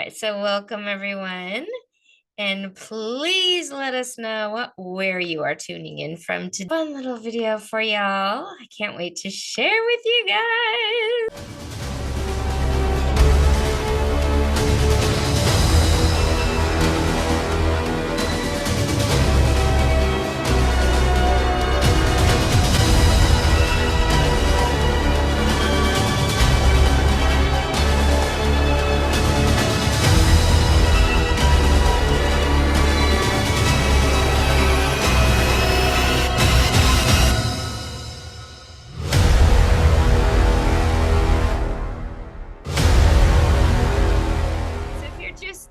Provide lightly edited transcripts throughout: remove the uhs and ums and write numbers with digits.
right, so welcome everyone. And please let us know where you are tuning in from today. Fun little video for y'all. I can't wait to share with you guys.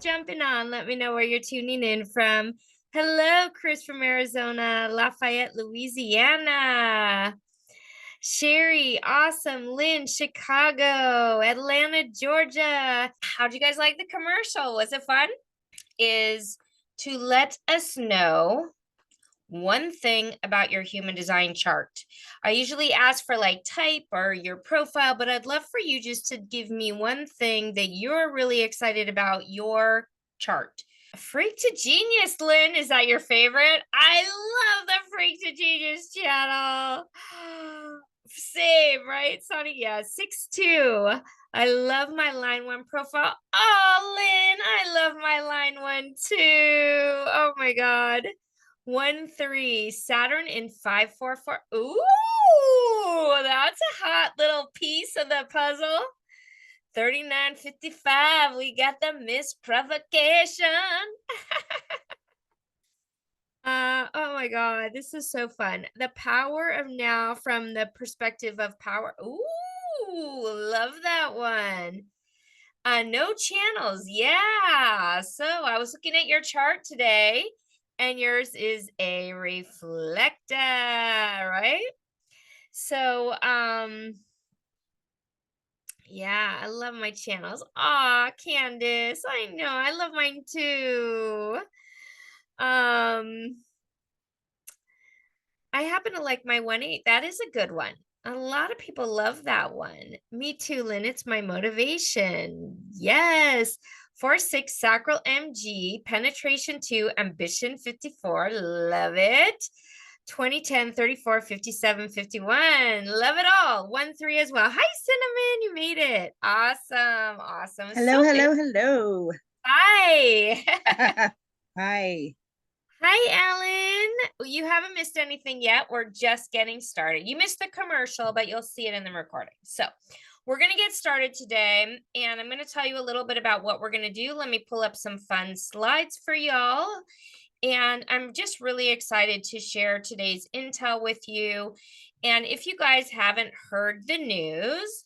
Jumping on, let me know where you're tuning in from. Hello, Chris from Arizona, Lafayette, Louisiana. Sherry, awesome. Lynn, Chicago, Atlanta, Georgia. How'd you guys like the commercial? Was it fun? Is to let us know one thing about your human design chart. I usually ask for like type or your profile, but I'd love for you just to give me one thing that you're really excited about your chart. Freak to Genius, Lynn, is that your favorite? I love the Freak to Genius channel. Same, right, Sonny? Yeah, 6'2". I love my line 1 profile. Oh, Lynn, I love my line 1 too. Oh my God. 1-3, Saturn in 5-4-4. Ooh, that's a hot little piece of the puzzle. 39-55, we got the Miss Provocation. Oh my God, this is so fun. The power of now from the perspective of power. Ooh, love that one. No channels. Yeah. So I was looking at your chart today, and yours is a reflector, right? So, yeah, I love my channels. Aw, Candace, I know, I love mine too. I happen to like my 1-8. That is a good one. A lot of people love that one. Me too, Lynn. It's my motivation. Yes. 4-6, Sacral MG, Penetration 2, Ambition 54. Love it. 2010, 34, 57, 51. Love it all. 1-3 as well. Hi, Cinnamon. You made it. Awesome. Awesome. Hello, hello. Hi. Hi. Hi, Ellen. You haven't missed anything yet. We're just getting started. You missed the commercial, but you'll see it in the recording. So we're going to get started today, and I'm going to tell you a little bit about what we're going to do. Let me pull up some fun slides for y'all. And I'm just really excited to share today's intel with you. And if you guys haven't heard the news,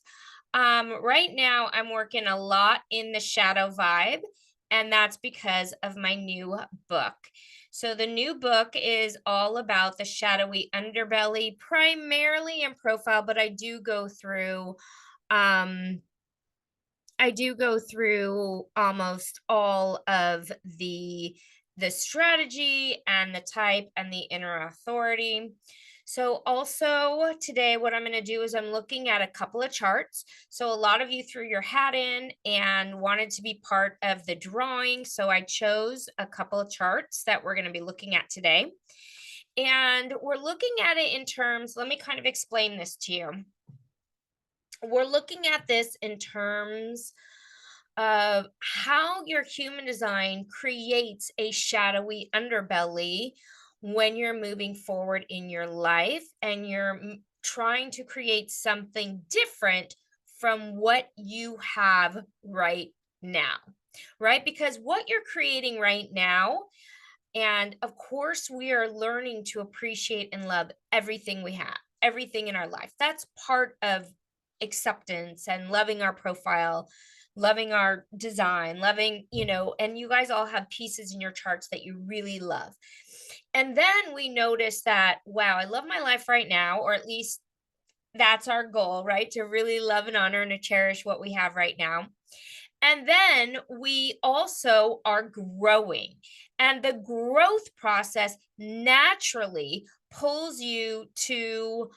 right now I'm working a lot in the shadow vibe, and that's because of my new book. So the new book is all about the shadowy underbelly, primarily in profile, but I do go through almost all of the strategy and the type and the inner authority. So also today, what I'm going to do is I'm looking at a couple of charts. So a lot of you threw your hat in and wanted to be part of the drawing. So I chose a couple of charts that we're going to be looking at today. And we're looking at it in terms, let me kind of explain this to you. We're looking at this in terms of how your human design creates a shadowy underbelly when you're moving forward in your life and you're trying to create something different from what you have right now, right? Because what you're creating right now, and of course, we are learning to appreciate and love everything we have, everything in our life. That's part of acceptance and loving our profile, loving our design, loving, and you guys all have pieces in your charts that you really love. And then we notice that, wow, I love my life right now, or at least that's our goal, right? To really love and honor and to cherish what we have right now. And then we also are growing, and the growth process naturally pulls you to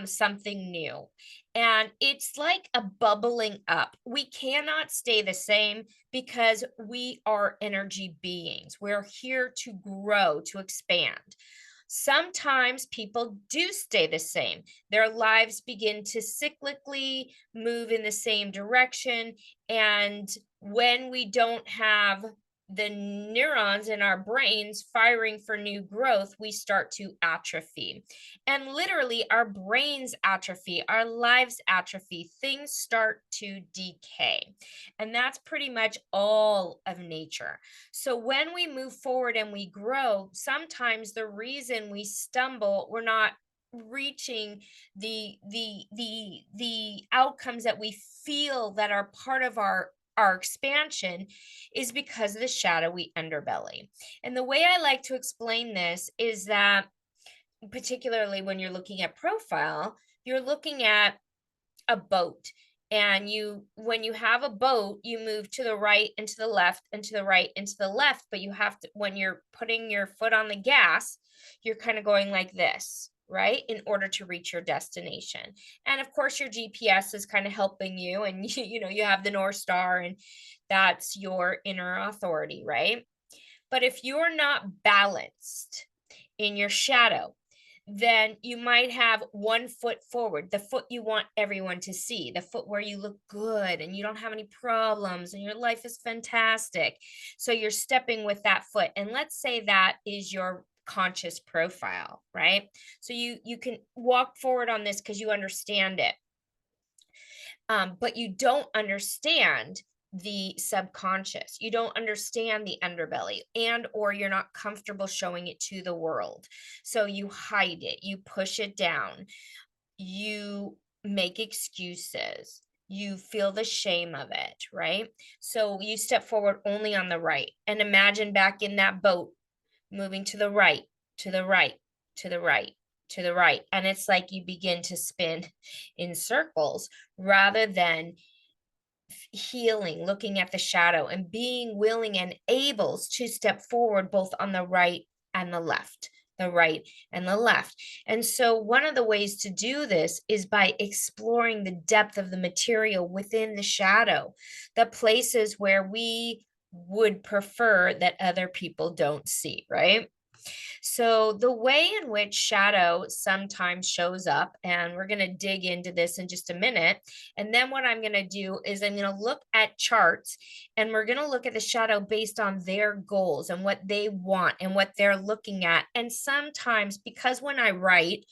something new. And it's like a bubbling up. We cannot stay the same because we are energy beings. We're here to grow, to expand. Sometimes people do stay the same. Their lives begin to cyclically move in the same direction. And when we don't have the neurons in our brains firing for new growth, we start to atrophy. And literally, our brains atrophy, our lives atrophy, things start to decay. And that's pretty much all of nature. So when we move forward and we grow, sometimes the reason we stumble, we're not reaching the outcomes that we feel that are part of our expansion is because of the shadowy underbelly. And the way I like to explain this is that, particularly when you're looking at profile, you're looking at a boat. And when you have a boat, you move to the right and to the left and to the right and to the left. But you have to, when you're putting your foot on the gas, you're kind of going like this, right? In order to reach your destination. And of course, your GPS is kind of helping you. And you have the North Star, and that's your inner authority, right? But if you're not balanced in your shadow, then you might have one foot forward, the foot you want everyone to see, the foot where you look good and you don't have any problems and your life is fantastic. So you're stepping with that foot. And let's say that is your conscious profile, right? So you can walk forward on this because you understand it. But you don't understand the subconscious. You don't understand the underbelly, and or you're not comfortable showing it to the world. So you hide it, you push it down, you make excuses, you feel the shame of it, right? So you step forward only on the right, and imagine back in that boat, moving to the right, to the right, to the right, to the right. And it's like you begin to spin in circles rather than healing, looking at the shadow and being willing and able to step forward both on the right and the left. The right and the left. And so, one of the ways to do this is by exploring the depth of the material within the shadow, the places where we would prefer that other people don't see, right? So, the way in which shadow sometimes shows up, and we're going to dig into this in just a minute. And then, what I'm going to do is I'm going to look at charts, and we're going to look at the shadow based on their goals and what they want and what they're looking at. And sometimes, because when I write,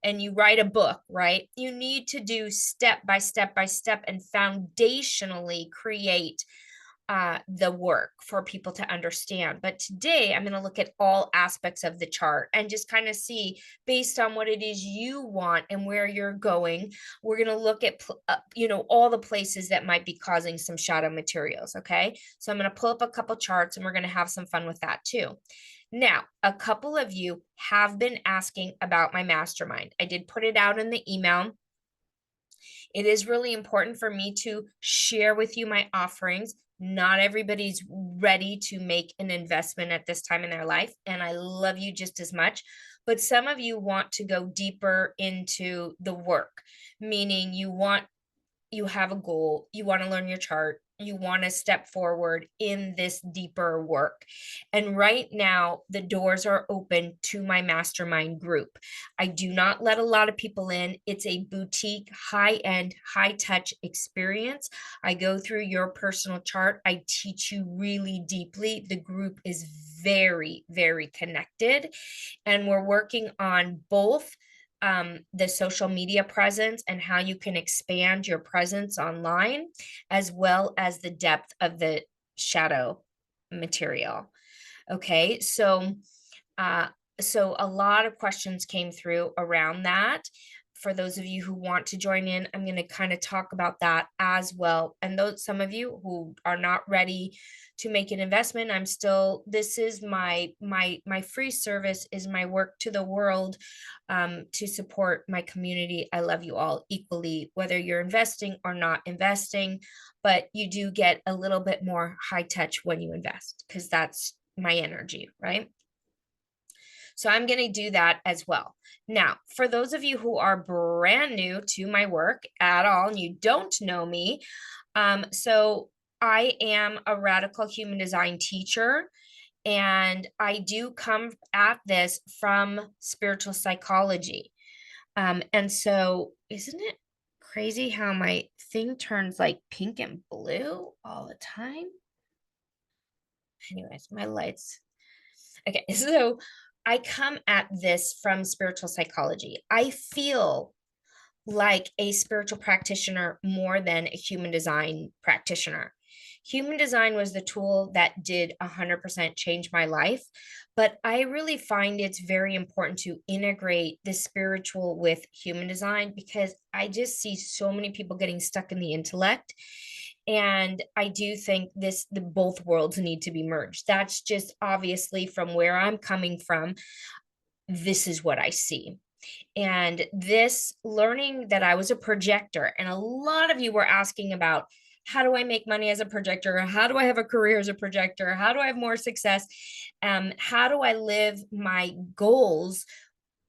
and you write a book, right? You need to do step by step by step and foundationally create the work for people to understand. But today I'm going to look at all aspects of the chart and just kind of see based on what it is you want and where you're going. We're going to look at, all the places that might be causing some shadow materials. Okay. So I'm going to pull up a couple charts and we're going to have some fun with that too. Now, a couple of you have been asking about my mastermind. I did put it out in the email. It is really important for me to share with you my offerings. Not everybody's ready to make an investment at this time in their life, and I love you just as much. But some of you want to go deeper into the work, meaning you have a goal, you want to learn your chart, you want to step forward in this deeper work. And right now, the doors are open to my mastermind group. I do not let a lot of people in. It's a boutique, high end, high touch experience. I go through your personal chart. I teach you really deeply. The group is very, very connected. And we're working on both the social media presence and how you can expand your presence online, as well as the depth of the shadow material. Okay, uh, so a lot of questions came through around that. For those of you who want to join in, I'm going to kind of talk about that as well. And those some of you who are not ready to make an investment, this is my free service, is my work to the world, to support my community. I love you all equally, whether you're investing or not investing, but you do get a little bit more high touch when you invest because that's my energy, right? So I'm going to do that as well. Now, for those of you who are brand new to my work at all and you don't know me, so I am a radical human design teacher, and I do come at this from spiritual psychology. And so isn't it crazy how my thing turns like pink and blue all the time? Anyways, my lights. Okay, so I come at this from spiritual psychology. I feel like a spiritual practitioner more than a human design practitioner. Human design was the tool that did 100% change my life, but I really find it's very important to integrate the spiritual with human design because I just see so many people getting stuck in the intellect. And I do think the both worlds need to be merged. That's just obviously from where I'm coming from. This is what I see. And this learning that I was a projector, and a lot of you were asking about how do I make money as a projector? How do I have a career as a projector? How do I have more success? How do I live my goals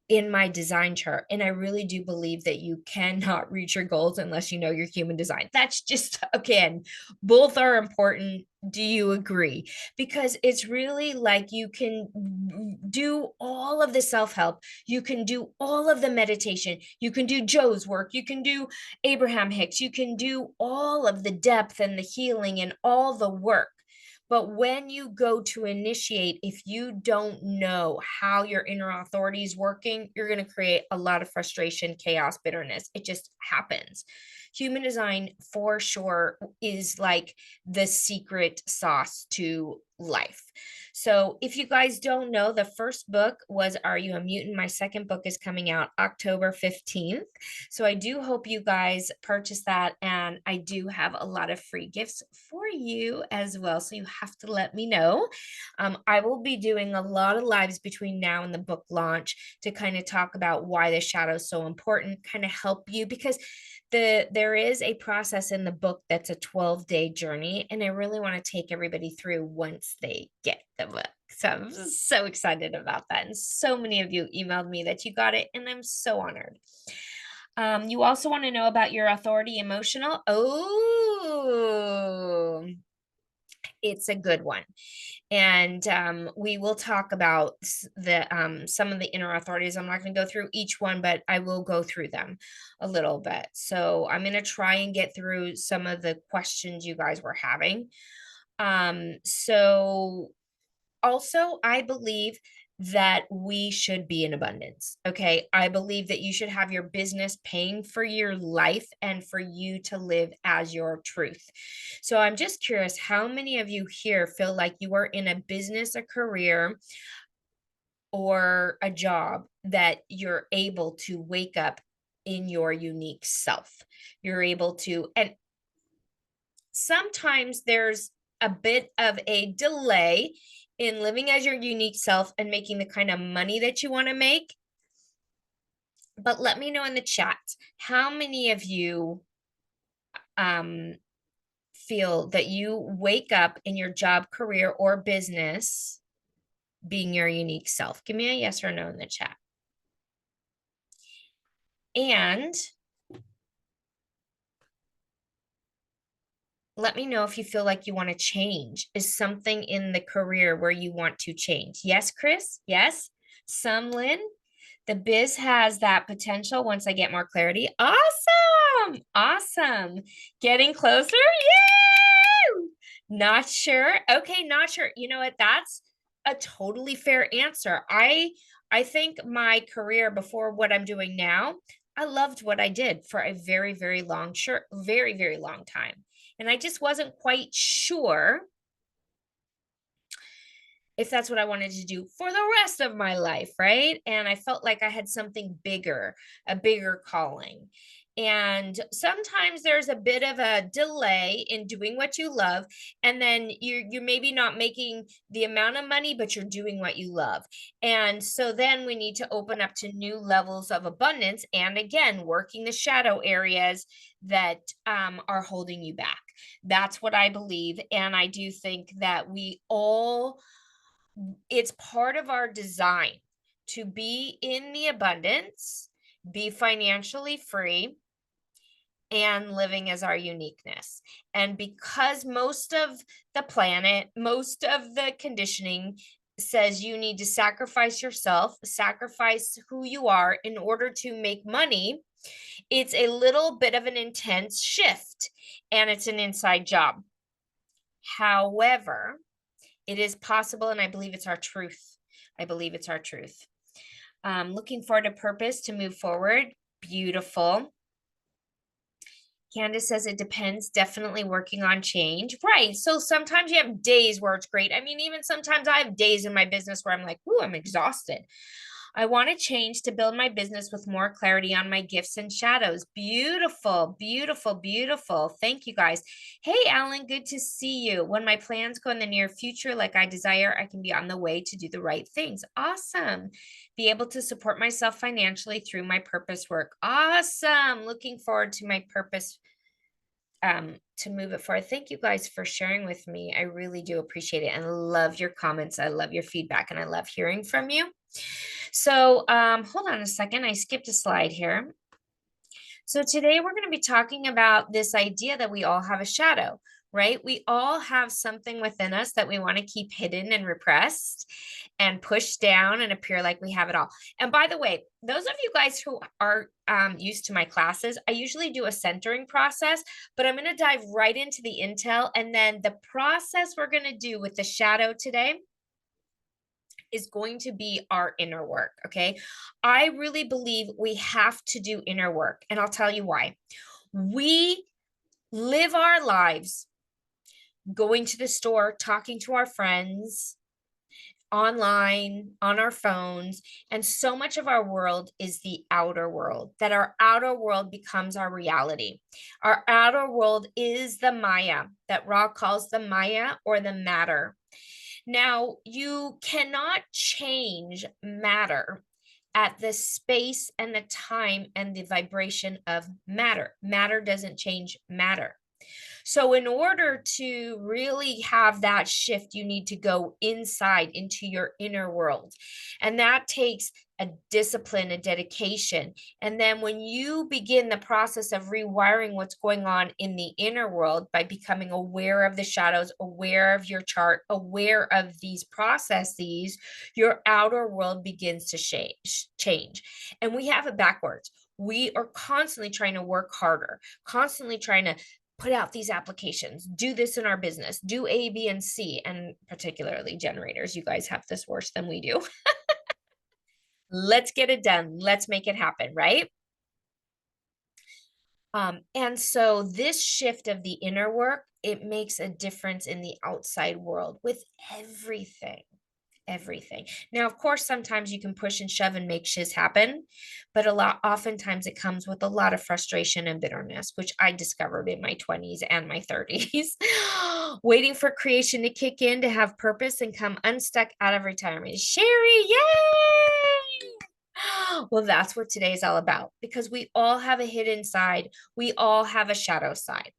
in my design chart? And I really do believe that you cannot reach your goals unless you know your human design. That's just, again, both are important. Do you agree? Because it's really like you can do all of the self-help, you can do all of the meditation, you can do Joe's work, you can do Abraham Hicks, you can do all of the depth and the healing and all the work. But when you go to initiate, if you don't know how your inner authority is working, you're going to create a lot of frustration, chaos, bitterness. It just happens. Human design, for sure, is like the secret sauce to life. So, if you guys don't know, the first book was Are You a Mutant? My second book is coming out October 15th. So, I do hope you guys purchase that. And I do have a lot of free gifts for you as well. So, you have to let me know. I will be doing a lot of lives between now and the book launch to kind of talk about why the shadow is so important, kind of help you because there is a process in the book that's a 12-day journey, and I really want to take everybody through once they get the book. So I'm so excited about that. And so many of you emailed me that you got it, and I'm so honored. You also want to know about your authority emotional. Oh, it's a good one. And we will talk about some of the inner authorities. I'm not going to go through each one, but I will go through them a little bit. So I'm going to try and get through some of the questions you guys were having. So also, I believe that we should be in abundance. Okay. I believe that you should have your business paying for your life and for you to live as your truth. So I'm just curious, how many of you here feel like you are in a business, a career, or a job that you're able to wake up in your unique self? You're able to, and sometimes there's a bit of a delay in living as your unique self and making the kind of money that you want to make. But let me know in the chat, how many of you feel that you wake up in your job, career, or business being your unique self? Give me a yes or no in the chat. And let me know if you feel like you want to change. Is something in the career where you want to change? Yes, Chris? Yes? Some Lynn? The biz has that potential once I get more clarity. Awesome. Awesome. Getting closer. Yay! Not sure. Okay, not sure. You know what? That's a totally fair answer. I think my career before what I'm doing now, I loved what I did for a very, very long, sure, very, very long time. And I just wasn't quite sure if that's what I wanted to do for the rest of my life, right? And I felt like I had something bigger, a bigger calling. And sometimes there's a bit of a delay in doing what you love, and then you're maybe not making the amount of money, but you're doing what you love. And so then we need to open up to new levels of abundance, and again, working the shadow areas that are holding you back. That's what I believe, and I do think that we all, it's part of our design to be in the abundance, be financially free, and living as our uniqueness. And because most of the planet, most of the conditioning says you need to sacrifice yourself, sacrifice who you are in order to make money, it's a little bit of an intense shift and it's an inside job. However, it is possible, and I believe it's our truth. I believe it's our truth. Looking forward to purpose to move forward. Beautiful. Candace says it depends, definitely working on change. Right. So sometimes you have days where it's great. I mean, even sometimes I have days in my business where I'm like, ooh, I'm exhausted. I want to change to build my business with more clarity on my gifts and shadows. Beautiful, beautiful, beautiful. Thank you guys. Hey, Alan, good to see you. When my plans go in the near future, like I desire, I can be on the way to do the right things. Awesome. Be able to support myself financially through my purpose work. Awesome. Looking forward to my purpose to move it forward. Thank you guys for sharing with me. I really do appreciate it and love your comments. I love your feedback and I love hearing from you. So hold on a second. I skipped a slide here. So today we're going to be talking about this idea that we all have a shadow, right? We all have something within us that we want to keep hidden and repressed and push down and appear like we have it all. And by the way, those of you guys who are used to my classes, I usually do a centering process, but I'm going to dive right into the intel. And then the process we're going to do with the shadow today is going to be our inner work. Okay. I really believe we have to do inner work. And I'll tell you why. We live our lives going to the store, talking to our friends, online, on our phones. And so much of our world is the outer world, that our outer world becomes our reality. Our outer world is the Maya, that Ra calls the Maya or the matter. Now, you cannot change matter at the space and the time and the vibration of matter. Matter doesn't change matter. So, in order to really have that shift, you need to go inside into your inner world. And that takes a discipline, a dedication. And then when you begin the process of rewiring what's going on in the inner world by becoming aware of the shadows, aware of your chart, aware of these processes, your outer world begins to change. And we have it backwards. We are constantly trying to work harder, constantly trying to put out these applications, do this in our business, do A, B, and C, and particularly generators. You guys have this worse than we do. Let's get it done. Let's make it happen, right? And so this shift of the inner work, it makes a difference in the outside world with everything. Everything. Now, of course, sometimes you can push and shove and make shiz happen, but oftentimes it comes with a lot of frustration and bitterness, which I discovered in my 20s and my 30s. Waiting for creation to kick in to have purpose and come unstuck out of retirement. Sherry, yay! Well, that's what today is all about because we all have a hidden side. We all have a shadow side.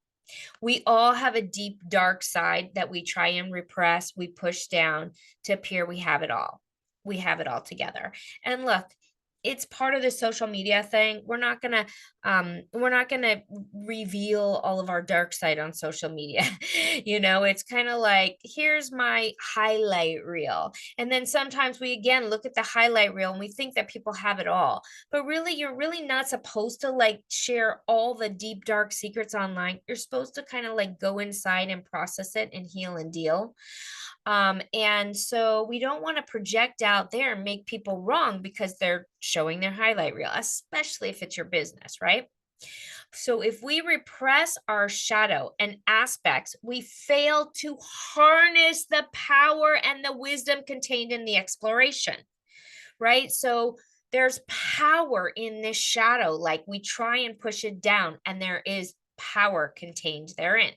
We all have a deep, dark side that we try and repress, we push down to appear we have it all. We have it all together. And look, it's part of the social media thing. We're not gonna reveal all of our dark side on social media. It's kind of like, here's my highlight reel. And then sometimes we again look at the highlight reel and we think that people have it all. But really, you're really not supposed to like share all the deep, dark secrets online. You're supposed to kind of like go inside and process it and heal and deal. And so we don't want to project out there and make people wrong because they're showing their highlight reel, especially if it's your business, right? So if we repress our shadow and aspects, we fail to harness the power and the wisdom contained in the exploration, right? So there's power in this shadow, like we try and push it down, and there is power contained therein.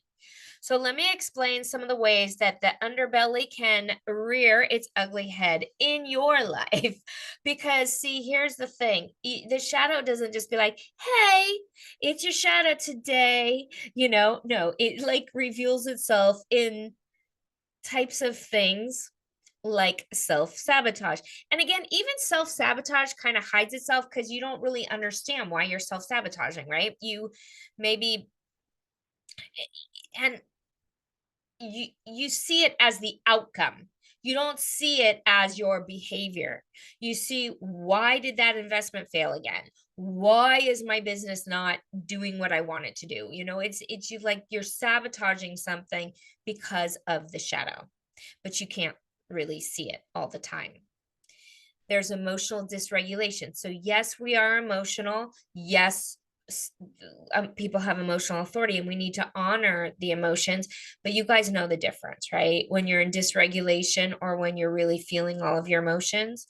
So let me explain some of the ways that the underbelly can rear its ugly head in your life. Because see, here's the thing. The shadow doesn't just be like, hey, it's your shadow today. No, it like reveals itself in types of things like self-sabotage. And again, even self-sabotage kind of hides itself because you don't really understand why you're self-sabotaging, right? You maybe, and you see it as the outcome. You don't see it as your behavior. You see, why did that investment fail again? Why is my business not doing what I want it to do? It's you, like you're sabotaging something because of the shadow, but you can't really see it all the time. There's emotional dysregulation. So yes, we are emotional. Yes, people have emotional authority and we need to honor the emotions, but you guys know the difference, right? When you're in dysregulation or when you're really feeling all of your emotions,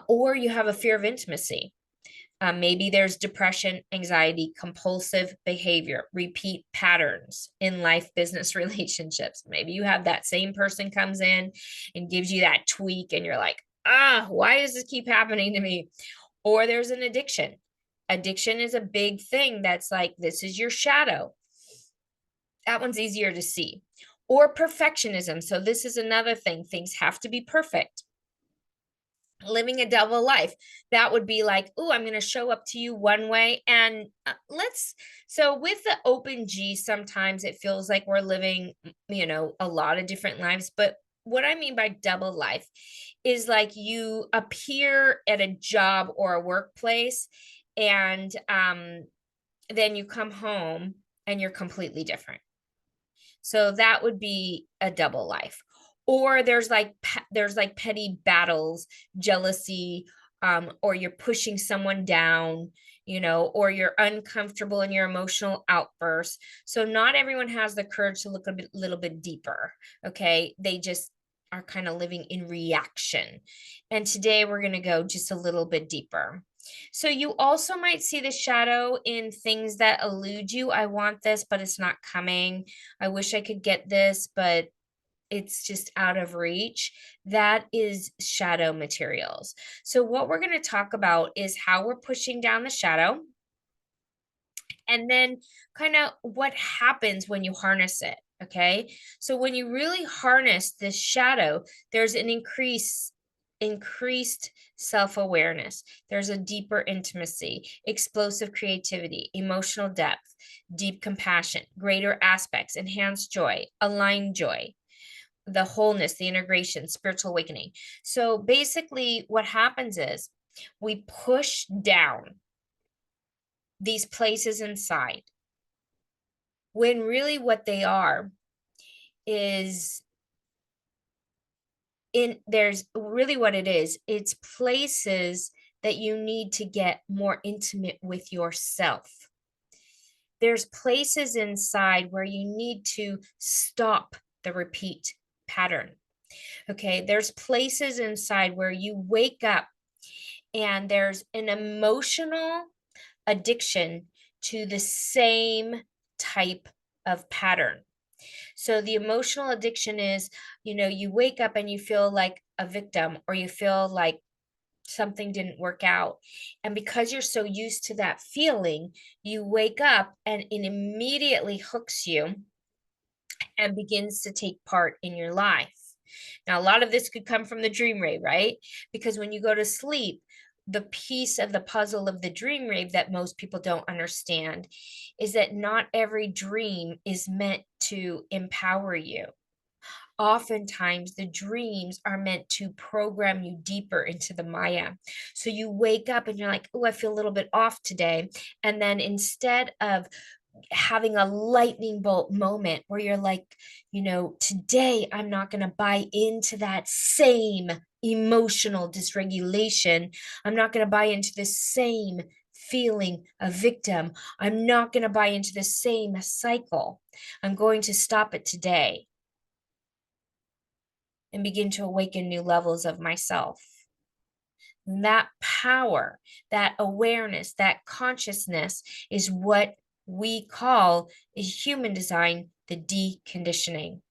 or you have a fear of intimacy. Maybe there's depression, anxiety, compulsive behavior, repeat patterns in life, business, relationships. Maybe you have that same person comes in and gives you that tweak and you're like, why does this keep happening to me? Or there's an addiction. Addiction is a big thing that's like, this is your shadow. That one's easier to see. Or perfectionism. So this is another thing. Things have to be perfect. Living a double life, that would be like, oh, I'm going to show up to you one way and so with the open G, sometimes it feels like we're living a lot of different lives, but what I mean by double life is like you appear at a job or a workplace and then you come home and you're completely different. So that would be a double life. Or there's like petty battles, jealousy, or you're pushing someone down, or you're uncomfortable in your emotional outbursts. So not everyone has the courage to look little bit deeper. Okay. They just are kind of living in reaction. And today we're going to go just a little bit deeper. So you also might see the shadow in things that elude you. I want this, but it's not coming. I wish I could get this, but it's just out of reach. That is shadow materials. So what we're going to talk about is how we're pushing down the shadow and then kind of what happens when you harness it. Okay. So when you really harness this shadow, there's an increased self-awareness. There's a deeper intimacy, explosive creativity, emotional depth, deep compassion, greater aspects, enhanced joy, aligned joy, the wholeness, the integration, spiritual awakening. So basically what happens is we push down these places inside when really what they are is there's really what it is. It's places that you need to get more intimate with yourself. There's places inside where you need to stop the repeat pattern. Okay. There's places inside where you wake up and there's an emotional addiction to the same type of pattern. So the emotional addiction is, you wake up and you feel like a victim or you feel like something didn't work out. And because you're so used to that feeling, you wake up and it immediately hooks you and begins to take part in your life. Now, a lot of this could come from the dream rave, right? Because when you go to sleep, the piece of the puzzle of the dream rave that most people don't understand is that not every dream is meant to empower you. Oftentimes, the dreams are meant to program you deeper into the Maya. So you wake up and you're like, oh, I feel a little bit off today. And then instead of having a lightning bolt moment where you're like, today I'm not going to buy into that same emotional dysregulation. I'm not going to buy into the same feeling a victim. I'm not going to buy into the same cycle. I'm going to stop it today and begin to awaken new levels of myself. And that power, that awareness, that consciousness is what we call, is human design, the deconditioning.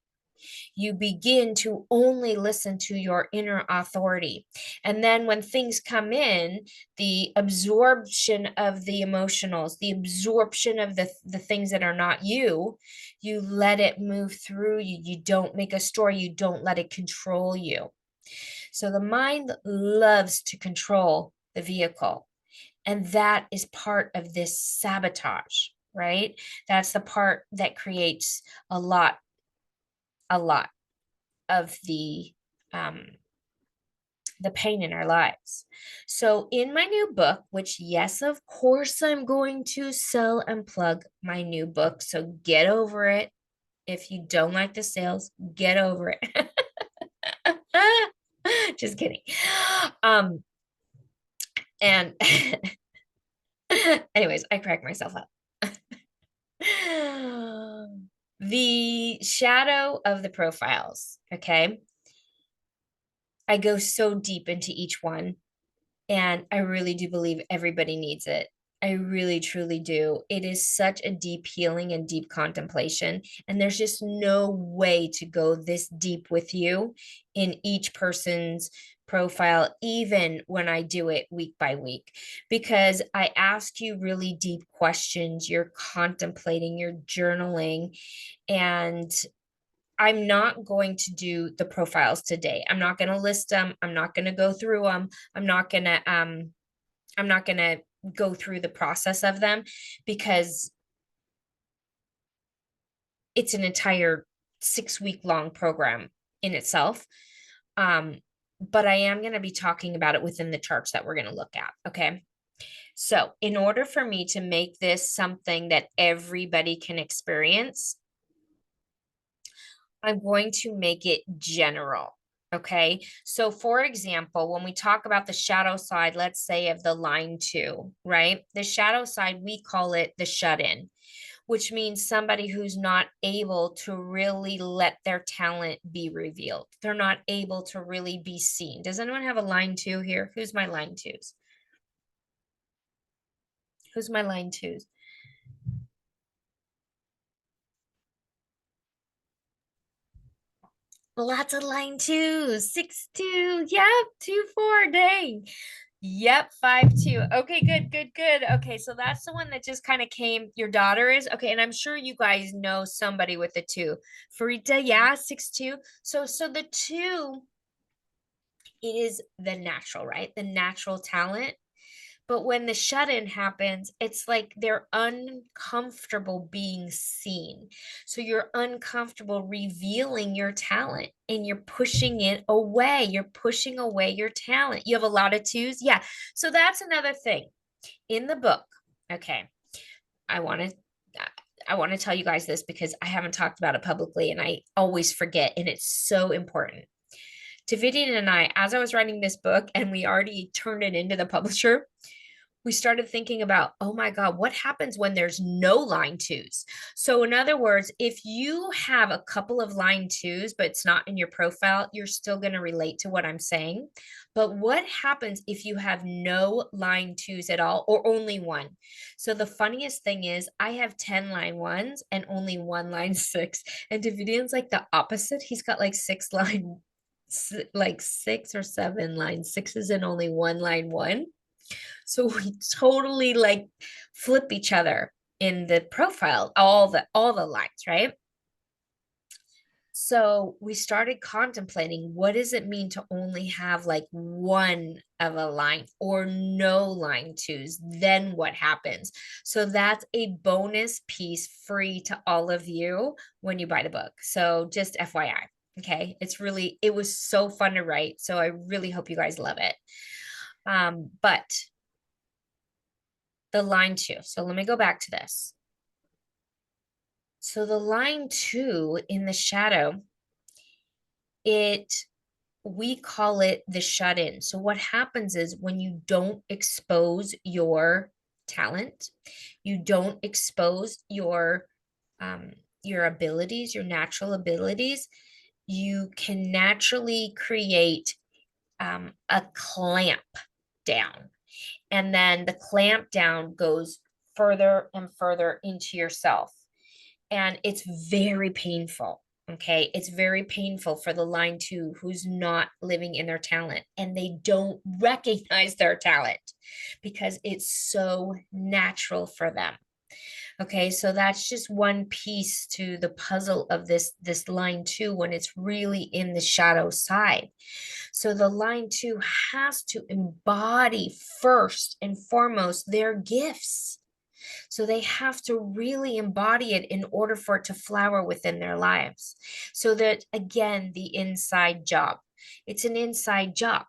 You begin to only listen to your inner authority. And then when things come in, the absorption of the emotionals, the absorption of the things that are not you, you let it move through you. You don't make a story. You don't let it control you. So the mind loves to control the vehicle. And that is part of this sabotage, right? That's the part that creates a lot, a lot of the pain in our lives. So in my new book, which yes, of course, I'm going to sell and plug my new book. So get over it. If you don't like the sales, get over it. Just kidding. And anyways, I cracked myself up. The shadow of the profiles. Okay. I go so deep into each one, and I really do believe everybody needs it. I really truly do. It is such a deep healing and deep contemplation. And there's just no way to go this deep with you in each person's profile, even when I do it week by week, because I ask you really deep questions. You're contemplating, you're journaling, and I'm not going to do the profiles today. I'm not going to list them. I'm not going to go through them. I'm not going to go through the process of them, because it's an entire 6 week long program in itself. But I am going to be talking about it within the charts that we're going to look at. Okay. So, in order for me to make this something that everybody can experience, I'm going to make it general. Okay. So, for example, when we talk about the shadow side, let's say of the line 2, right? The shadow side, we call it the shut in, which means somebody who's not able to really let their talent be revealed. They're not able to really be seen. Does anyone have a line 2 here? Who's my line 2s? Who's my line 2s? Lots of line 2s. 6-2. Yep. 2-4. Dang. Yep, 5-2. Okay, good, good, good. Okay, so that's the one that just kind of came. Your daughter is okay, and I'm sure you guys know somebody with a 2. Farita, yeah, 6-2. So the 2 is the natural, right? The natural talent. But when the shut in happens, it's like they're uncomfortable being seen. So you're uncomfortable revealing your talent, and you're pushing it away. You're pushing away your talent. You have a lot of 2s. Yeah. So that's another thing in the book. Okay. I want to. I want to tell you guys this because I haven't talked about it publicly and I always forget, and it's so important. Davidian and I, as I was writing this book and we already turned it into the publisher, we started thinking about, oh my God, what happens when there's no line 2s? So, in other words, if you have a couple of line 2s, but it's not in your profile, you're still going to relate to what I'm saying. But what happens if you have no line 2s at all, or only one? So, the funniest thing is, I have 10 line 1s and only one line 6. And Davidian's like the opposite. He's got like 6 or 7 line 6s and only one line 1. So we totally like flip each other in the profile, all the lines, right? So we started contemplating, what does it mean to only have like one of a line or no line 2s? Then what happens? So that's a bonus piece free to all of you when you buy the book. So just FYI. Okay. It was so fun to write. So I really hope you guys love it. But the line 2. So let me go back to this. So the line 2 in the shadow, we call it the shut in. So what happens is when you don't expose your talent, you don't expose your abilities, your natural abilities, you can naturally create a clamp down. And then the clamp down goes further and further into yourself. And it's very painful. Okay, it's very painful for the line two who's not living in their talent and they don't recognize their talent because it's so natural for them. Okay, so that's just one piece to the puzzle of this line two when it's really in the shadow side. So the line two has to embody first and foremost their gifts. So they have to really embody it in order for it to flower within their lives. So that again, the inside job. It's an inside job.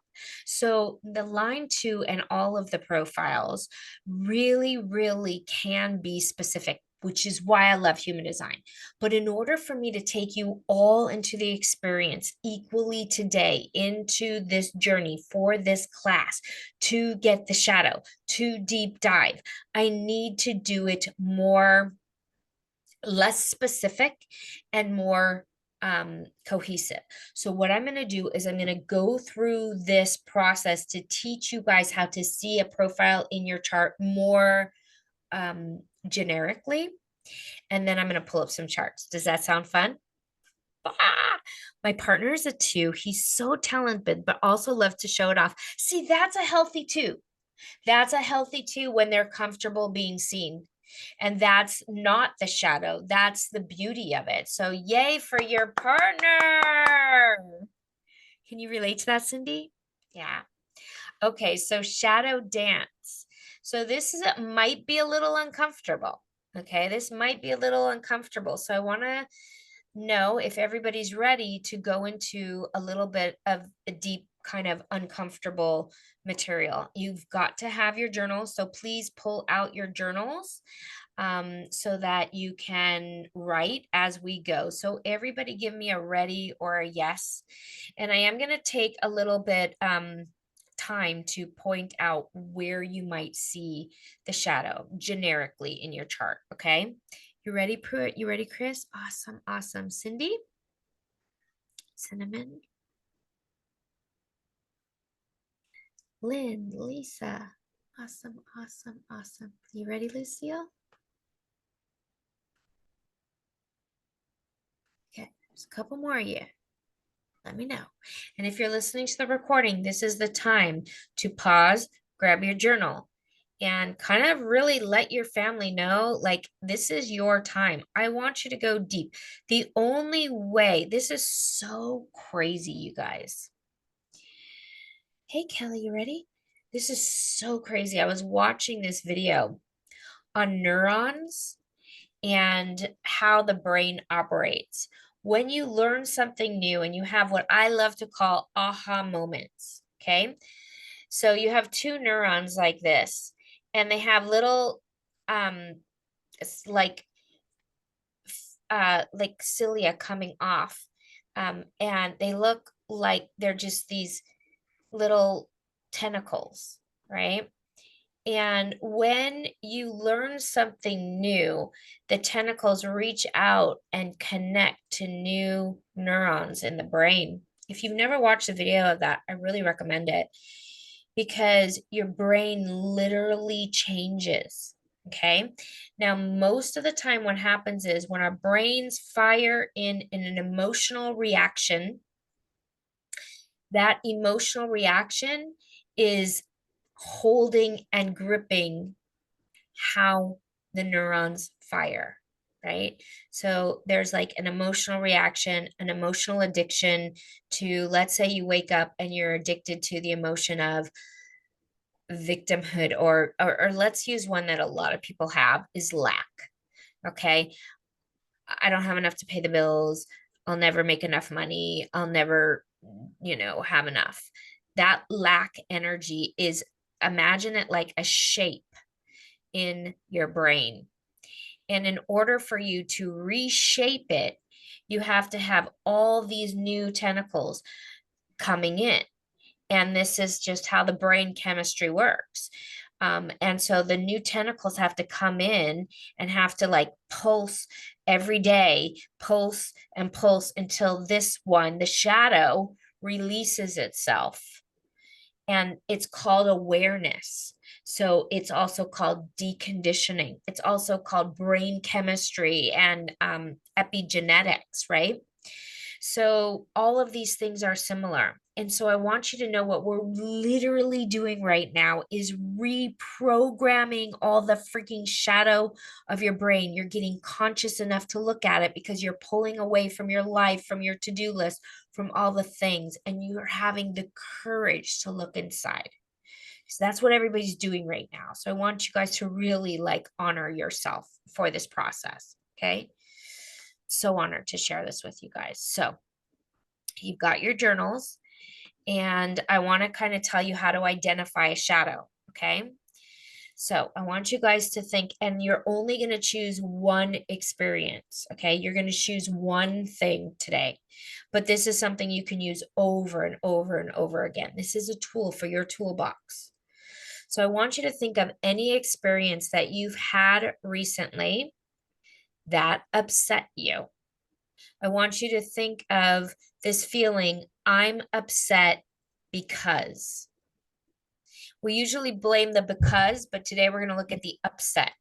So the line two and all of the profiles really, really can be specific, which is why I love human design. But in order for me to take you all into the experience equally today, into this journey for this class, to get the shadow, to deep dive, I need to do it more, less specific and more cohesive. So what I'm going to do is I'm going to go through this process to teach you guys how to see a profile in your chart more generically. And then I'm going to pull up some charts. Does that sound fun? Ah, my partner is a two. He's so talented, but also loves to show it off. See, that's a healthy two. That's a healthy two when they're comfortable being seen. And that's not the shadow. That's the beauty of it. So, yay for your partner. Can you relate to that, Cindy? Yeah. Okay. So, shadow dance. So, this is, it might be a little uncomfortable. Okay. This might be a little uncomfortable. So, I want to know if everybody's ready to go into a little bit of a deep kind of uncomfortable material. You've got to have your journals, so please pull out your journals so that you can write as we go. So everybody give me a ready or a yes. And I am going to take a little bit time to point out where you might see the shadow generically in your chart, okay? You ready, Pruitt? You ready, Chris? Awesome, awesome. Cindy? Cinnamon? Lynn, Lisa? Awesome, awesome, awesome. You ready, Lucille? Okay, there's a couple more of you. Let me know. And if you're listening to the recording, this is the time to pause, grab your journal, and kind of really let your family know, like, this is your time. I want you to go deep. The only way, this is so crazy, you guys. Hey, Kelly, you ready? This is so crazy. I was watching this video on neurons and how the brain operates. When you learn something new and you have what I love to call aha moments, okay? So you have two neurons like this, and they have little it's like cilia coming off. And they look like they're just these little tentacles, right? And when you learn something new, the tentacles reach out and connect to new neurons in the brain. If you've never watched a video of that, I really recommend it because your brain literally changes. Okay. Now, most of the time, what happens is when our brains fire in an emotional reaction, that emotional reaction is holding and gripping how the neurons fire, right? So there's like an emotional reaction, an emotional addiction to, let's say you wake up and you're addicted to the emotion of victimhood, or let's use one that a lot of people have is lack. Okay. I don't have enough to pay the bills. I'll never make enough money. I'll never, have enough. That lack energy is, imagine it like a shape in your brain. And in order for you to reshape it, you have to have all these new tentacles coming in. And this is just how the brain chemistry works. And so the new tentacles have to come in and have to like pulse every day, pulse and pulse until this one, the shadow, releases itself. And it's called awareness. So it's also called deconditioning. It's also called brain chemistry and epigenetics, right? So all of these things are similar. And so I want you to know what we're literally doing right now is reprogramming all the freaking shadow of your brain. You're getting conscious enough to look at it because you're pulling away from your life, from your to-do list, from all the things, and you're having the courage to look inside. So that's what everybody's doing right now. So I want you guys to really like honor yourself for this process. Okay. So honored to share this with you guys. So you've got your journals, and I want to kind of tell you how to identify a shadow. Okay. So I want you guys to think, and you're only going to choose one experience. Okay. You're going to choose one thing today, but this is something you can use over and over and over again. This is a tool for your toolbox. So I want you to think of any experience that you've had recently that upset you. I want you to think of this feeling, I'm upset because. We usually blame the because, but today we're going to look at the upset.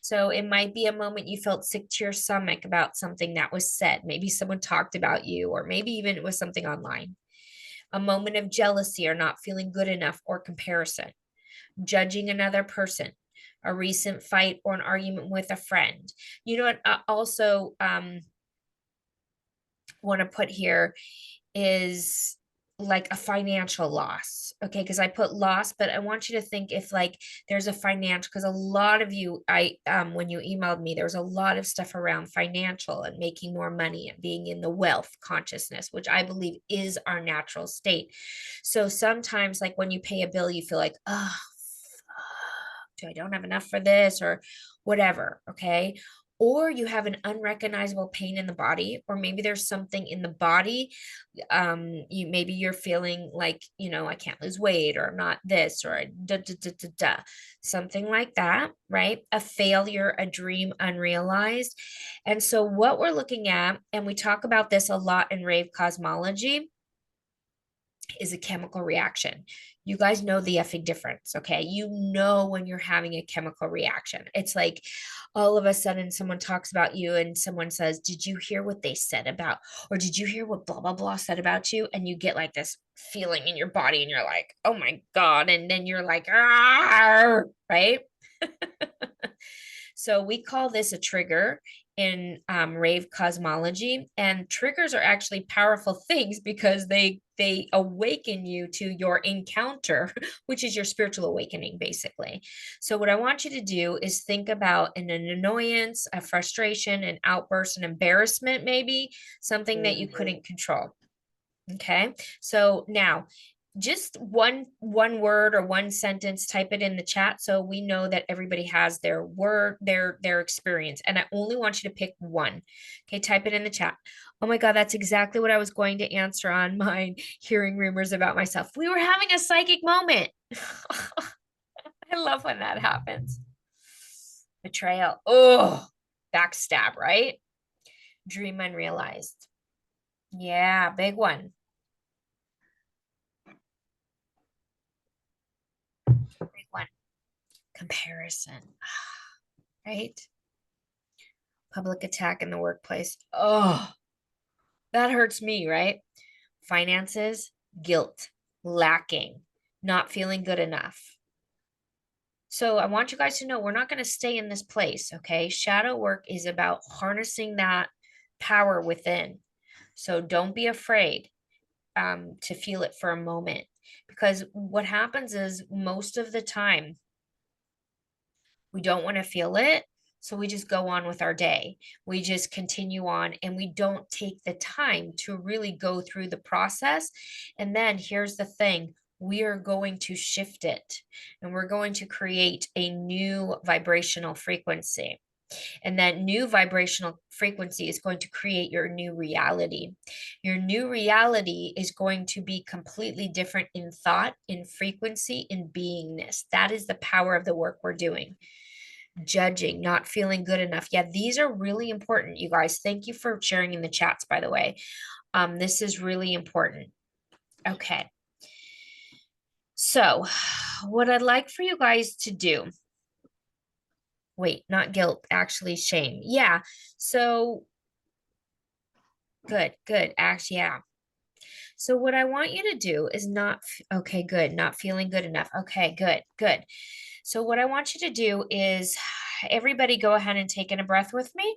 So it might be a moment you felt sick to your stomach about something that was said. Maybe someone talked about you, or maybe even it was something online. A moment of jealousy or not feeling good enough or comparison. Judging another person, a recent fight or an argument with a friend. You know what? I also want to put here is like a financial loss. Okay, because I put loss, but I want you to think if like there's a financial, because a lot of you, I when you emailed me, there was a lot of stuff around financial and making more money and being in the wealth consciousness, which I believe is our natural state. So sometimes like when you pay a bill, you feel like, oh, I don't have enough for this or whatever. Okay. Or you have an unrecognizable pain in the body, or maybe there's something in the body. You maybe you're feeling like, I can't lose weight, or I'm not this, or something like that, right? A failure, a dream unrealized. And so what we're looking at, and we talk about this a lot in rave cosmology, is a chemical reaction. You guys know the effing difference, okay? You know when you're having a chemical reaction. It's like all of a sudden someone talks about you and someone says, "Did you hear what they said about, or did you hear what blah, blah, blah said about you?" And you get like this feeling in your body and you're like, "Oh my God." And then you're like, right? So we call this a trigger in rave cosmology, and triggers are actually powerful things because they awaken you to your encounter, which is your spiritual awakening, basically. So what I want you to do is think about an annoyance, a frustration, an outburst, an embarrassment, maybe something that you couldn't control. Okay. So now just one word or one sentence, type it in the chat so we know that everybody has their word, their experience. And I only want you to pick one. Okay, type it in the chat. Oh my God, that's exactly what I was going to answer on mine, hearing rumors about myself. We were having a psychic moment. I love when that happens. Betrayal. Oh, backstab, right? Dream unrealized. Yeah, big one. Big one. Comparison, right? Public attack in the workplace. Oh, that hurts me, right? Finances, guilt, lacking, not feeling good enough. So I want you guys to know we're not going to stay in this place, okay? Shadow work is about harnessing that power within. So don't be afraid to feel it for a moment, because what happens is most of the time we don't want to feel it. So we just go on with our day. We just continue on and we don't take the time to really go through the process. And then here's the thing, we are going to shift it and we're going to create a new vibrational frequency. And that new vibrational frequency is going to create your new reality. Your new reality is going to be completely different in thought, in frequency, in beingness. That is the power of the work we're doing. Judging, not feeling good enough. Yeah, these are really important, you guys. Thank you for sharing in the chats, by the way. This is really important. Okay. So, what I'd like for you guys to do, wait, not guilt, actually shame. Yeah. So, Good, good. Actually, yeah. So what I want you to do is okay, good, not feeling good enough. Okay, good, good. So what I want you to do is everybody go ahead and take in a breath with me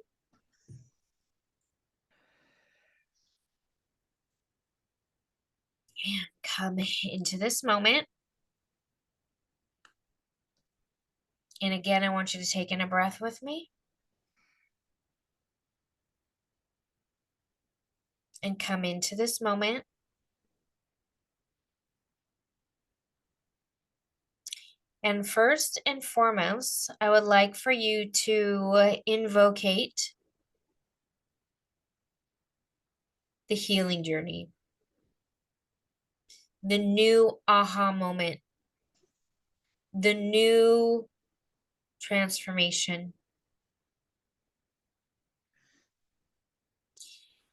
and come into this moment. And again, I want you to take in a breath with me and come into this moment. And first and foremost, I would like for you to invocate the healing journey, the new aha moment, the new transformation.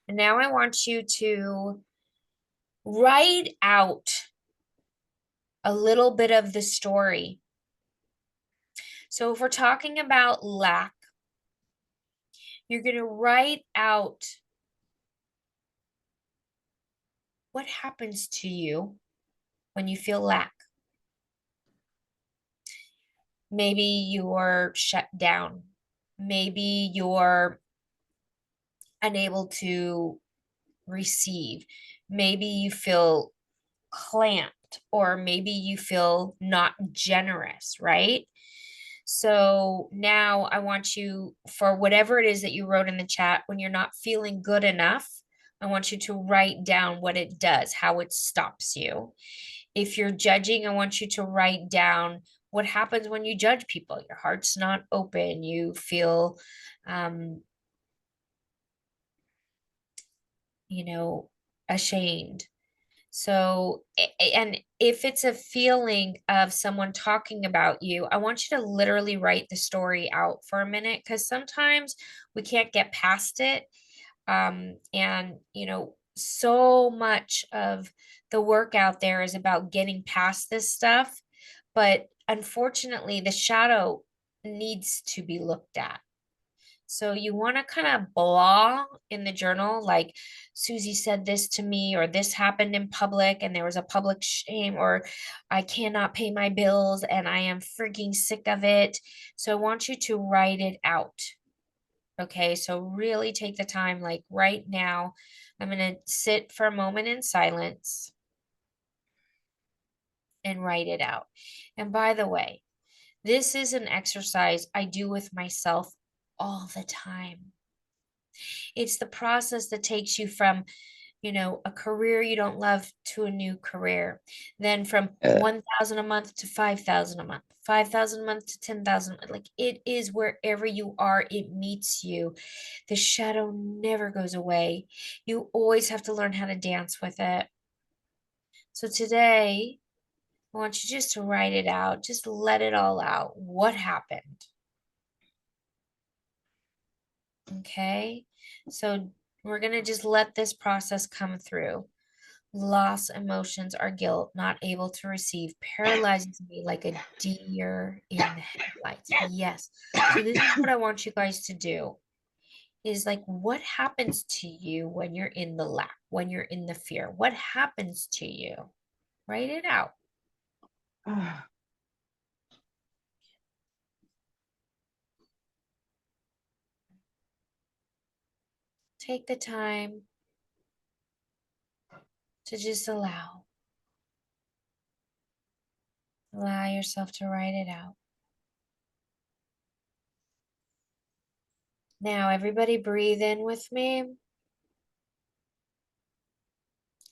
And now I want you to write out a little bit of the story. So if we're talking about lack, you're going to write out what happens to you when you feel lack. Maybe you're shut down. Maybe you're unable to receive. Maybe you feel clamped, or maybe you feel not generous, right? So now I want you, for whatever it is that you wrote in the chat, when you're not feeling good enough, I want you to write down what it does, how it stops you. If you're judging, I want you to write down what happens when you judge people. Your heart's not open. You feel, um, ashamed. So, and if it's a feeling of someone talking about you, I want you to literally write the story out for a minute, because sometimes we can't get past it. And, so much of the work out there is about getting past this stuff. But unfortunately, the shadow needs to be looked at. So you want to kind of blah in the journal, like Susie said this to me, or this happened in public and there was a public shame, or I cannot pay my bills and I am freaking sick of it. So I want you to write it out. Okay, so really take the time, like right now, I'm going to sit for a moment in silence and write it out. And by the way, this is an exercise I do with myself all the time. It's the process that takes you from, a career you don't love to a new career. Then from 1,000 a month to 5,000 a month, 5,000 a month to 10,000. Like, it is wherever you are, it meets you. The shadow never goes away. You always have to learn how to dance with it. So today, I want you just to write it out. Just let it all out. What happened? Okay. So we're going to just let this process come through. Loss, emotions, or guilt, not able to receive, paralyzes me like a deer in the headlights. Yes. So this is what I want you guys to do, is like, what happens to you when you're in the lack, when you're in the fear? What happens to you? Write it out. Take the time to just allow yourself to write it out. Now, everybody breathe in with me.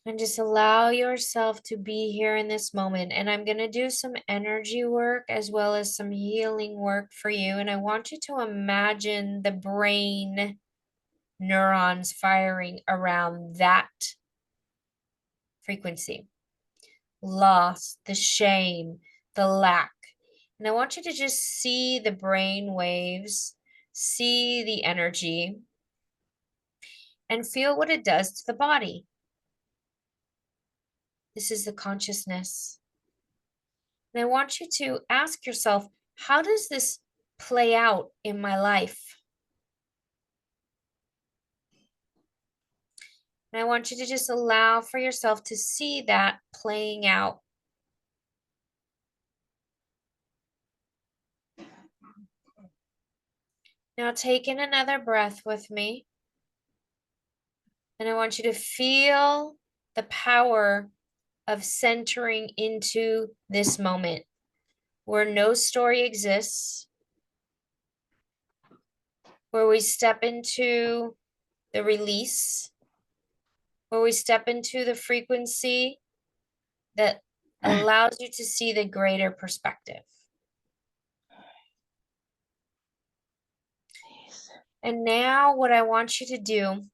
And just allow yourself to be here in this moment. And I'm going to do some energy work as well as some healing work for you. And I want you to imagine the brain neurons firing around that frequency. Loss, the shame, the lack. And I want you to just see the brain waves, see the energy, and feel what it does to the body. This is the consciousness. And I want you to ask yourself, how does this play out in my life? And I want you to just allow for yourself to see that playing out. Now take in another breath with me. And I want you to feel the power of centering into this moment where no story exists, where we step into the release, where we step into the frequency that allows you to see the greater perspective. And now what I want you to do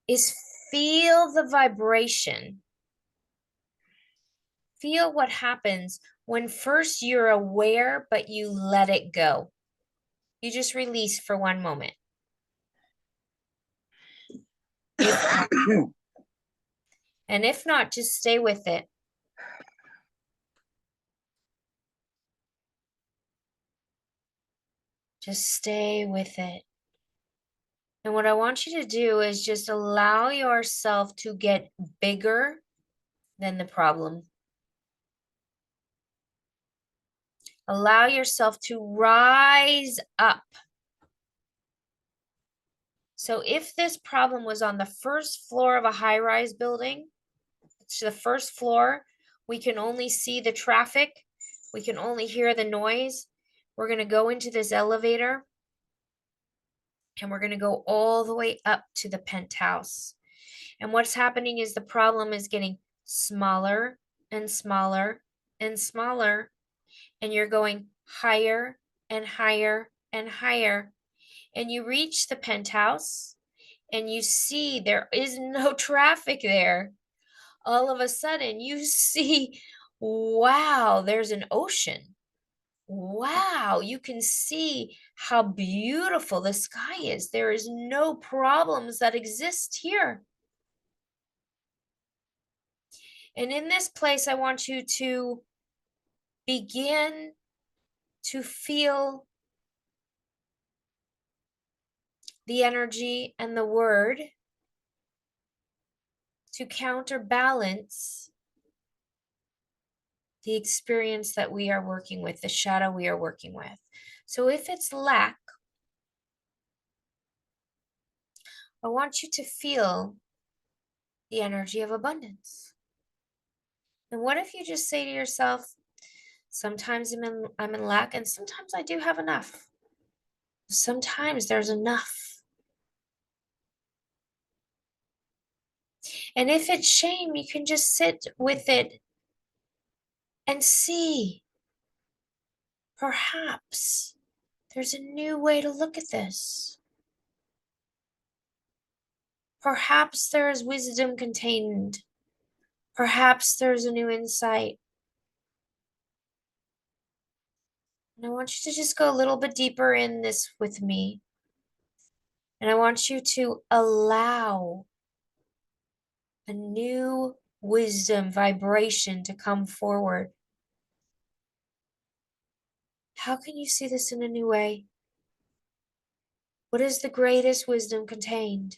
is feel the vibration. Feel what happens when first you're aware, but you let it go. You just release for one moment. And if not, just stay with it. Just stay with it. And what I want you to do is just allow yourself to get bigger than the problem. Allow yourself to rise up. So if this problem was on the first floor of a high-rise building, it's the first floor, we can only see the traffic, we can only hear the noise. We're going to go into this elevator and we're going to go all the way up to the penthouse. And what's happening is the problem is getting smaller and smaller and smaller, and you're going higher and higher and higher. And you reach the penthouse and you see there is no traffic there. All of a sudden you see, wow, there's an ocean. Wow, you can see how beautiful the sky is. There is no problems that exist here. And in this place, I want you to begin to feel the energy and the word to counterbalance the experience that we are working with, the shadow we are working with. So if it's lack, I want you to feel the energy of abundance. And what if you just say to yourself, sometimes I'm in lack and sometimes I do have enough. Sometimes there's enough. And if it's shame, you can just sit with it and see. Perhaps there's a new way to look at this. Perhaps there is wisdom contained. Perhaps there's a new insight. And I want you to just go a little bit deeper in this with me. And I want you to allow a new wisdom vibration to come forward. How can you see this in a new way? What is the greatest wisdom contained?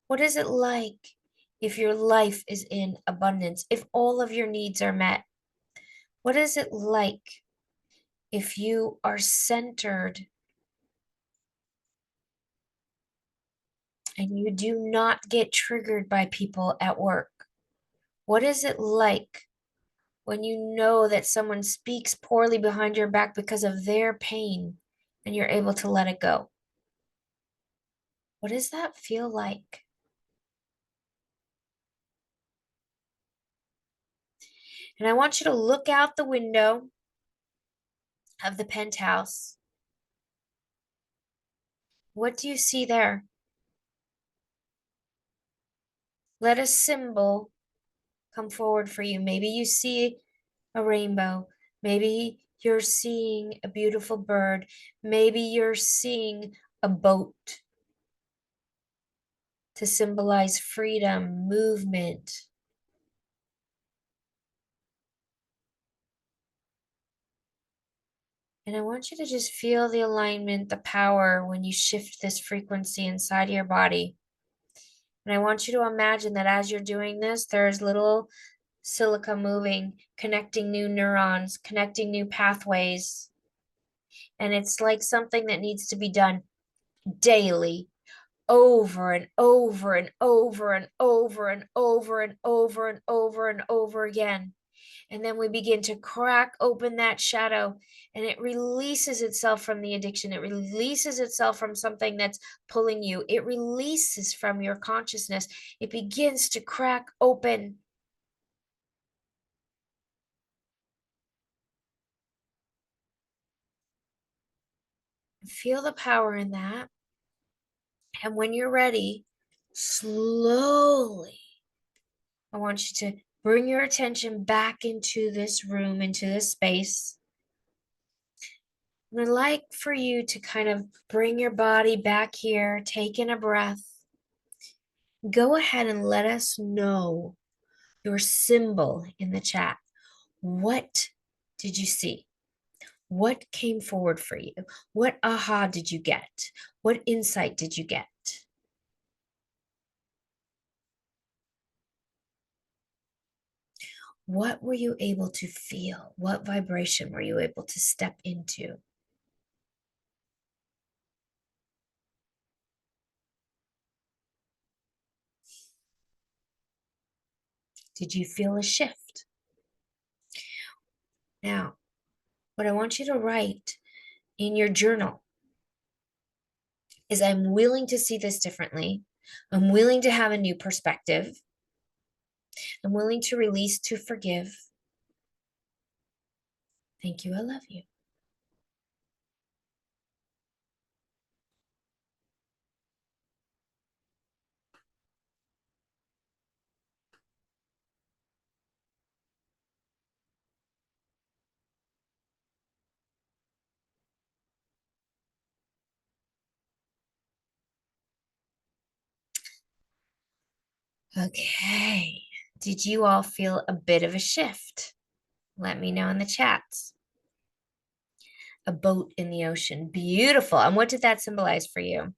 What is it like if your life is in abundance, if all of your needs are met? What is it like if you are centered and you do not get triggered by people at work? What is it like when you know that someone speaks poorly behind your back because of their pain and you're able to let it go? What does that feel like? And I want you to look out the window of the penthouse. What do you see there? Let a symbol come forward for you. Maybe you see a rainbow. Maybe you're seeing a beautiful bird. Maybe you're seeing a boat to symbolize freedom, movement. And I want you to just feel the alignment, the power when you shift this frequency inside of your body. And I want you to imagine that as you're doing this, there's little silica moving, connecting new neurons, connecting new pathways. And it's like something that needs to be done daily, over and over and over and over and over and over and over and over again. And then we begin to crack open that shadow, and it releases itself from the addiction. It releases itself from something that's pulling you. It releases from your consciousness. It begins to crack open. Feel the power in that. And when you're ready, slowly, I want you to bring your attention back into this room, into this space. And I'd like for you to kind of bring your body back here, take in a breath. Go ahead and let us know your symbol in the chat. What did you see? What came forward for you? What aha did you get? What insight did you get? What were you able to feel? What vibration were you able to step into? Did you feel a shift? Now, what I want you to write in your journal is I'm willing to see this differently. I'm willing to have a new perspective. I'm willing to release, to forgive. Thank you. I love you. Okay. Did you all feel a bit of a shift? Let me know in the chats. A boat in the ocean. Beautiful. And what did that symbolize for you?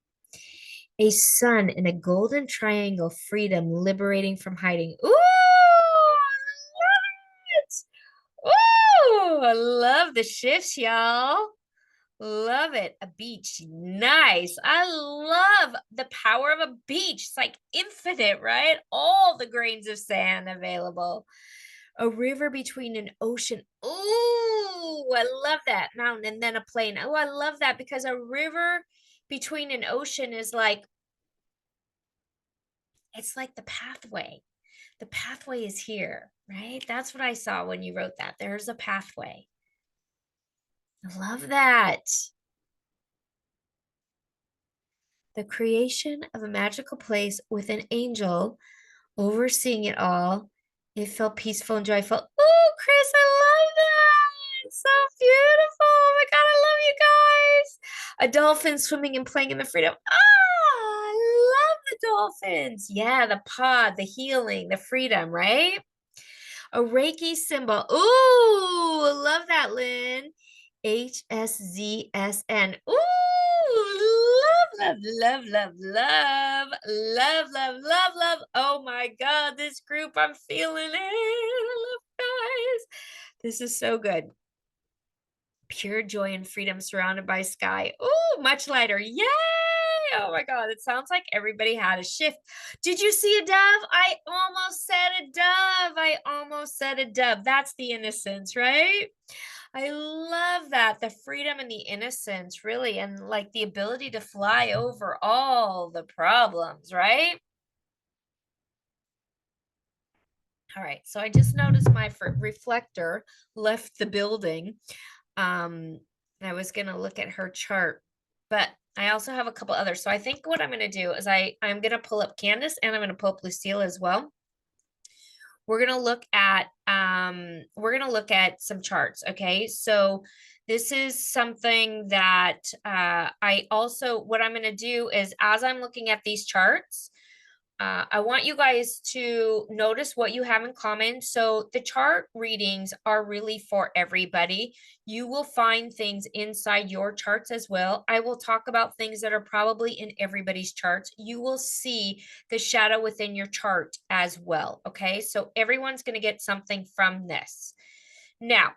A sun in a golden triangle, freedom, liberating from hiding. Ooh, I love it. Ooh, I love the shifts, y'all. Love it. A beach. Nice. I love the power of a beach. It's like infinite, right? All the grains of sand available. A river between an ocean. Ooh, I love that. Mountain and then a plain. Oh, I love that because a river between an ocean is like, it's like the pathway. The pathway is here, right? That's what I saw when you wrote that. There's a pathway. I love that. The creation of a magical place with an angel overseeing it all. It felt peaceful and joyful. Oh, Chris, I love that. It's so beautiful. Oh my God, I love you guys. A dolphin swimming and playing in the freedom. Ah, I love the dolphins. Yeah, the pod, the healing, the freedom, right? A Reiki symbol. Ooh, love that, Lynn. HSZSN. Ooh, love, love, love, love, love, love, love, love, love. Oh my God, this group, I'm feeling it. I love guys. This is so good. Pure joy and freedom surrounded by sky. Ooh, much lighter. Yay! Oh my God, it sounds like everybody had a shift. Did you see a dove? I almost said a dove. I almost said a dove. That's the innocence, right? I love that. The freedom and the innocence, really, and like the ability to fly over all the problems, right? All right, so I just noticed my reflector left the building. I was gonna look at her chart, but I also have a couple others. So I think what I'm gonna do is I'm gonna pull up Candace and I'm gonna pull up Lucille as well. We're gonna look at some charts. Okay, so this is something that I also what I'm gonna do is as I'm looking at these charts, I want you guys to notice what you have in common. So the chart readings are really for everybody. You will find things inside your charts as well. I will talk about things that are probably in everybody's charts. You will see the shadow within your chart as well. Okay, so everyone's going to get something from this. Now,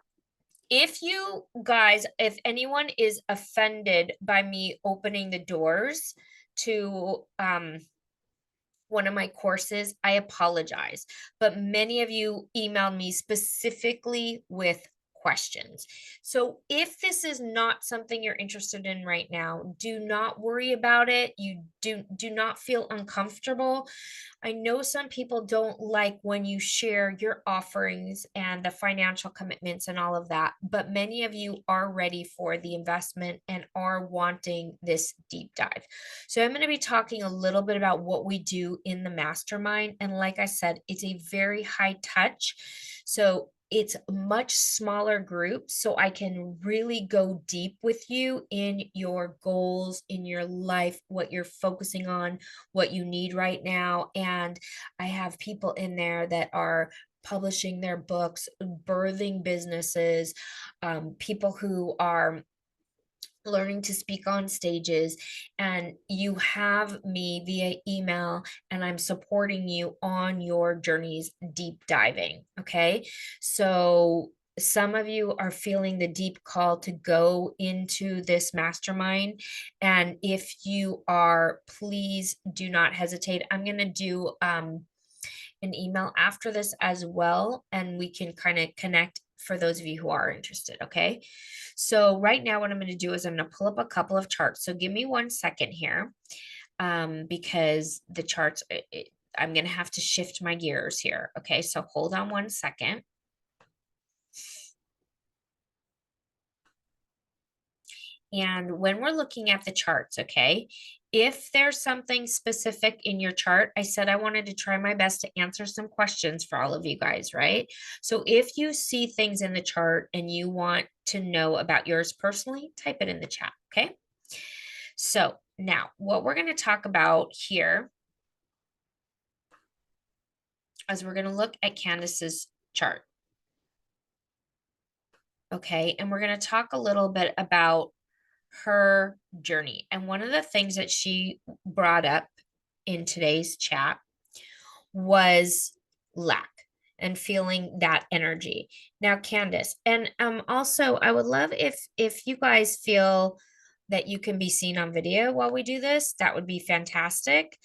if you guys, if anyone is offended by me opening the doors to one of my courses, I apologize. But many of you emailed me specifically with questions. So if this is not something you're interested in right now, do not worry about it. You do not feel uncomfortable. I know some people don't like when you share your offerings and the financial commitments and all of that, but many of you are ready for the investment and are wanting this deep dive. So I'm going to be talking a little bit about what we do in the mastermind. And like I said, it's a very high touch. So it's a much smaller group, so I can really go deep with you in your goals, in your life, what you're focusing on, what you need right now. And I have people in there that are publishing their books, birthing businesses, people who are learning to speak on stages, and you have me via email and I'm supporting you on your journeys deep diving. Okay, so some of you are feeling the deep call to go into this mastermind, and if you are, please do not hesitate. I'm going to do an email after this as well, and we can kind of connect for those of you who are interested. Okay, so right now what I'm going to do is I'm going to pull up a couple of charts. So give me 1 second here, because the charts, I'm going to have to shift my gears here. Okay, so hold on 1 second. And when we're looking at the charts, okay, if there's something specific in your chart, I said I wanted to try my best to answer some questions for all of you guys, right? So if you see things in the chart and you want to know about yours personally, type it in the chat, okay? So now what we're going to talk about here is we're going to look at Candace's chart. Okay, and we're going to talk a little bit about her journey. And one of the things that she brought up in today's chat was lack and feeling that energy. Now, Candace, and also I would love if you guys feel that you can be seen on video while we do this, that would be fantastic.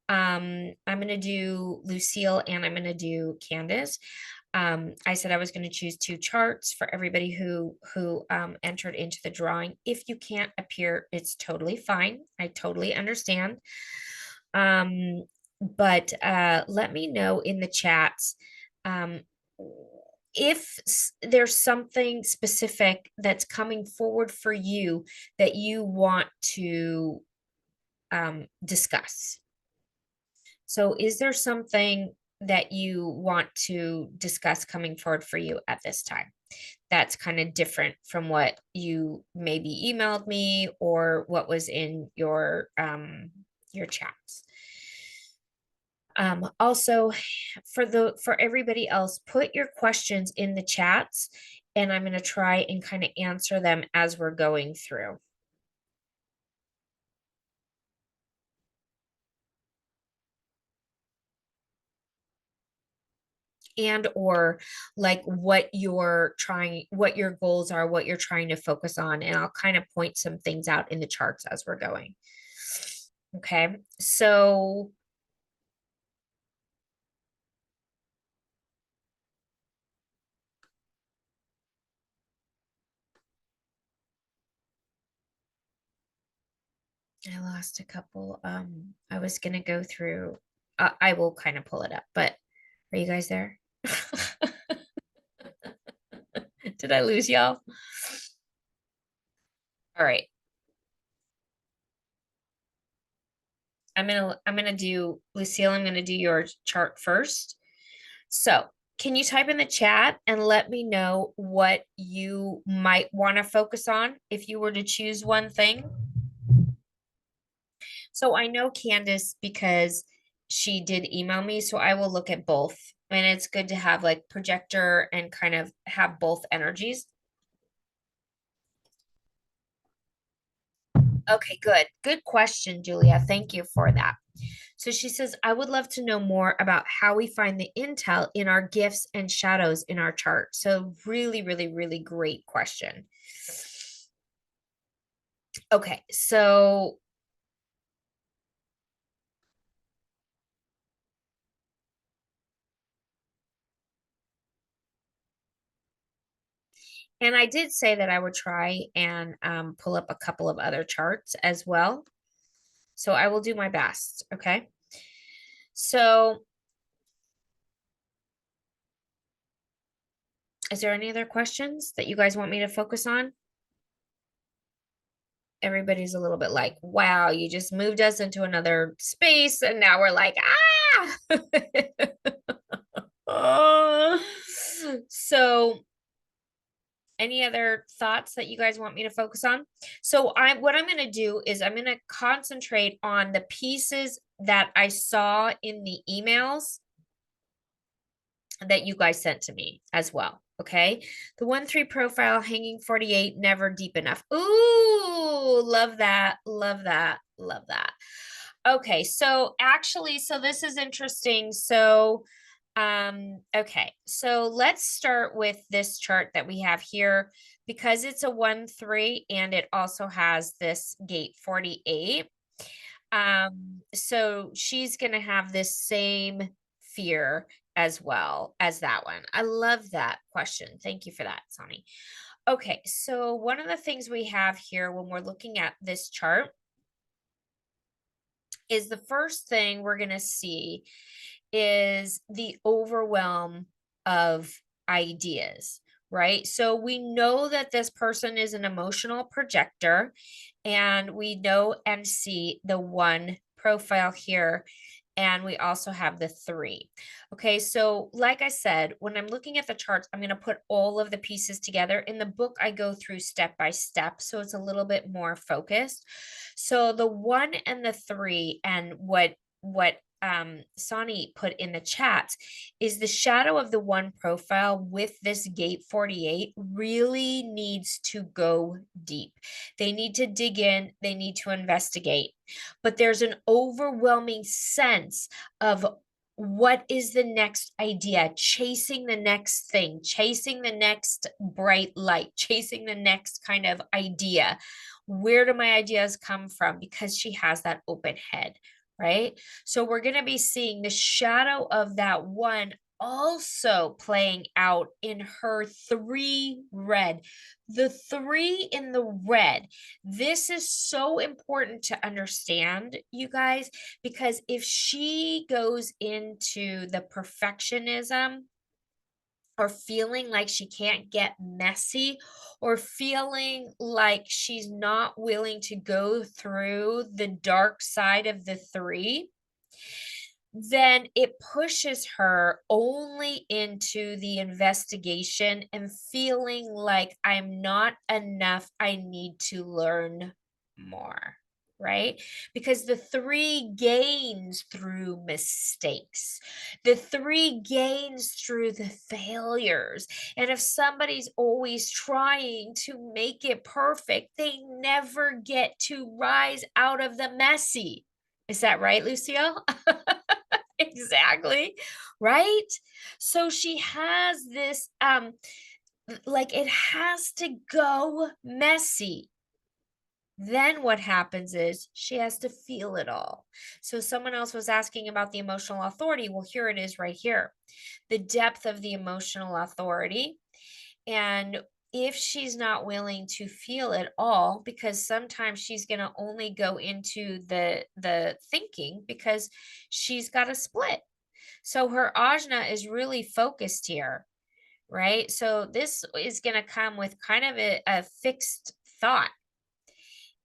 I'm gonna do Lucille and I'm gonna do Candace. I said I was going to choose 2 charts for everybody who entered into the drawing. If you can't appear, it's totally fine. I totally understand. But let me know in the chats um, if there's something specific that's coming forward for you that you want to discuss. So is there something that you want to discuss coming forward for you at this time that's kind of different from what you maybe emailed me or what was in your chats? Also, for everybody else, put your questions in the chats and I'm going to try and kind of answer them as we're going through. And or like what you're trying, what your goals are, what you're trying to focus on, and I'll kind of point some things out in the charts as we're going. Okay, so I lost a couple. I was gonna go through, I will kind of pull it up, but are you guys there? Did I lose y'all? All right. I'm gonna do Lucille, I'm gonna do your chart first. So can you type in the chat and let me know what you might want to focus on if you were to choose one thing? So I know Candace because she did email me, so I will look at both. And it's good to have like projector and kind of have both energies. Okay, good. Good question, Julia. Thank you for that. So she says, I would love to know more about how we find the intel in our gifts and shadows in our chart. So, really, really, really great question. Okay, so and I did say that I would try and pull up a couple of other charts as well. So I will do my best. Okay. So is there any other questions that you guys want me to focus on? Everybody's a little bit like, wow, you just moved us into another space. And now we're like, ah. So any other thoughts that you guys want me to focus on? So what I'm going to do is I'm going to concentrate on the pieces that I saw in the emails that you guys sent to me as well. Okay. The 1-3 profile, hanging 48, never deep enough. Ooh, love that. Love that. Love that. Okay. So actually, so this is interesting. So, okay. So let's start with this chart that we have here because it's a 1-3 and it also has this gate 48. So she's going to have this same fear as well as that one. I love that question. Thank you for that, Sonny. Okay, so one of the things we have here when we're looking at this chart is the first thing we're going to see is the overwhelm of ideas, right? So we know that this person is an emotional projector, and we know and see the 1 profile here. And we also have the 3. Okay, so like I said, when I'm looking at the charts, I'm going to put all of the pieces together. In the book, I go through step by step, so it's a little bit more focused. So the 1 and the 3, and what Sani put in the chat is the shadow of the 1 profile with this gate 48 really needs to go deep. They need to dig in, they need to investigate. But there's an overwhelming sense of what is the next idea, chasing the next thing, chasing the next bright light, chasing the next kind of idea. Where do my ideas come from? Because she has that open head, right? So we're going to be seeing the shadow of that 1 also playing out in her 3 red. The 3 in the red. This is so important to understand, you guys, because if she goes into the perfectionism, or feeling like she can't get messy, or feeling like she's not willing to go through the dark side of the 3, then it pushes her only into the investigation and feeling like I'm not enough. I need to learn more, right? Because the 3 gains through mistakes, the 3 gains through the failures. And if somebody's always trying to make it perfect, they never get to rise out of the messy. Is that right, Lucille? Exactly, right? So she has this like it has to go messy. Then what happens is she has to feel it all. So someone else was asking about the emotional authority. Well, here it is right here. The depth of the emotional authority. And if she's not willing to feel it all, because sometimes she's going to only go into the thinking because she's got a split. So her ajna is really focused here, right? So this is going to come with kind of a fixed thought.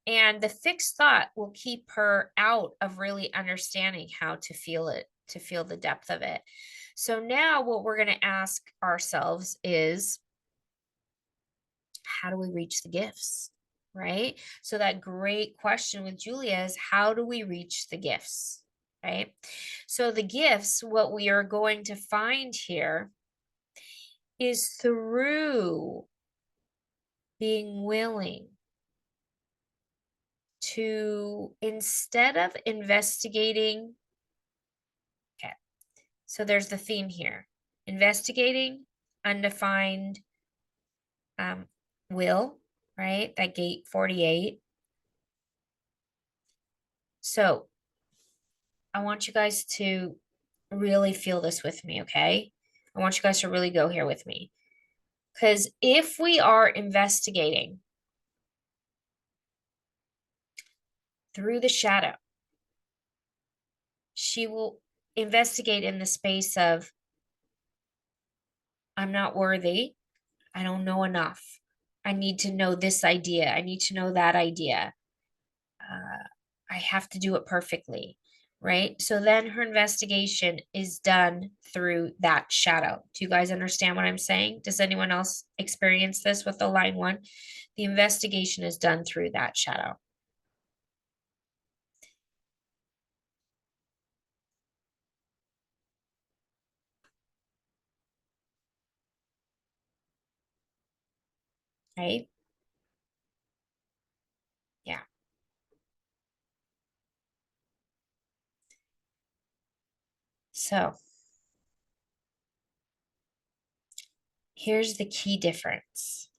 And the fixed thought will keep her out of really understanding how to feel it, to feel the depth of it. So now what we're going to ask ourselves is, how do we reach the gifts? Right? So that great question with Julia is, how do we reach the gifts? right? So the gifts, what we are going to find here is through being willing to, instead of investigating, okay, so there's the theme here: investigating, undefined will, right? That gate 48. So I want you guys to really feel this with me, okay? I want you guys to really go here with me. Because if we are investigating through the shadow, she will investigate in the space of, I'm not worthy. I don't know enough. I need to know this idea. I need to know that idea. I have to do it perfectly, right? So then her investigation is done through that shadow. Do you guys understand what I'm saying? Does anyone else experience this with the line one? The investigation is done through that shadow. Right? Yeah. So here's the key difference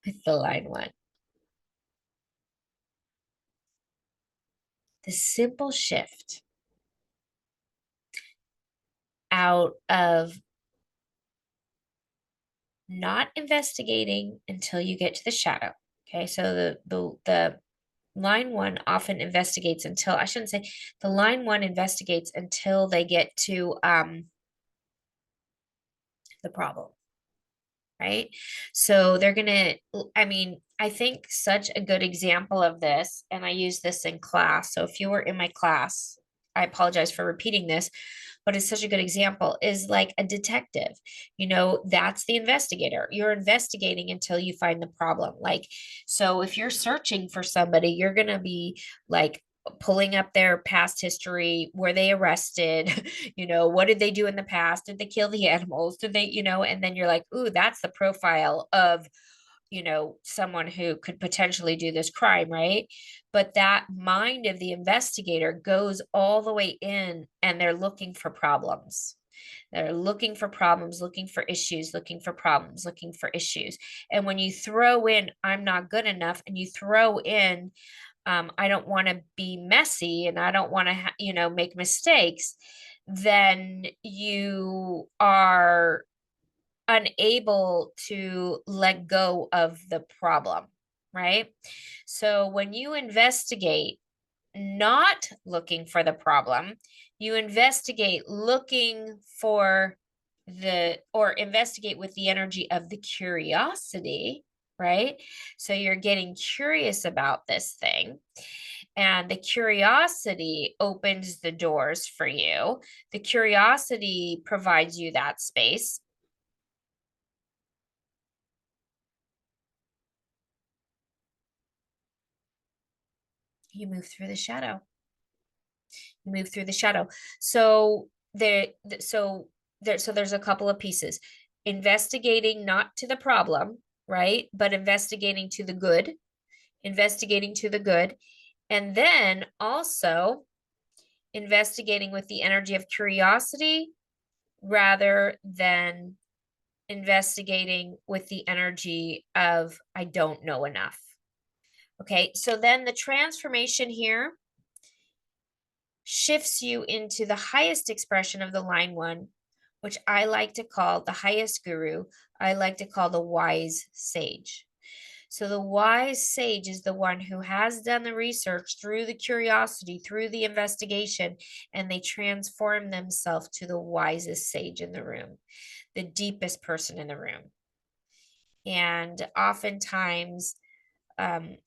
with the line one. The simple shift out of not investigating until you get to the shadow. Okay, so the line one often investigates until, I shouldn't say, the line one investigates until they get to the problem, right? So they're gonna, I mean, I think such a good example of this, and I use this in class. So if you were in my class, I apologize for repeating this, but it's such a good example, is like a detective. That's the investigator. You're investigating until you find the problem. Like, so if you're searching for somebody, you're gonna be like pulling up their past history. Were they arrested? What did they do in the past? Did they kill the animals? Did they, and then you're like, ooh, that's the profile of, someone who could potentially do this crime, right? But that mind of the investigator goes all the way in, and they're looking for problems. They're looking for problems, looking for issues, looking for problems, looking for issues. And when you throw in, I'm not good enough, and you throw in, I don't want to be messy, and I don't want to, make mistakes, then you are unable to let go of the problem, right? So when you investigate not looking for the problem, you investigate looking for or investigate with the energy of the curiosity, right? So you're getting curious about this thing. And the curiosity opens the doors for you. The curiosity provides you that space. You move through the shadow. You move through the shadow. So there's a couple of pieces. Investigating not to the problem, right? But investigating to the good, investigating to the good. And then also investigating with the energy of curiosity rather than investigating with the energy of, I don't know enough. Okay, so then the transformation here shifts you into the highest expression of the line one, which I like to call the highest guru. I like to call the wise sage. So the wise sage is the one who has done the research through the curiosity, through the investigation, and they transform themselves to the wisest sage in the room, the deepest person in the room. And oftentimes,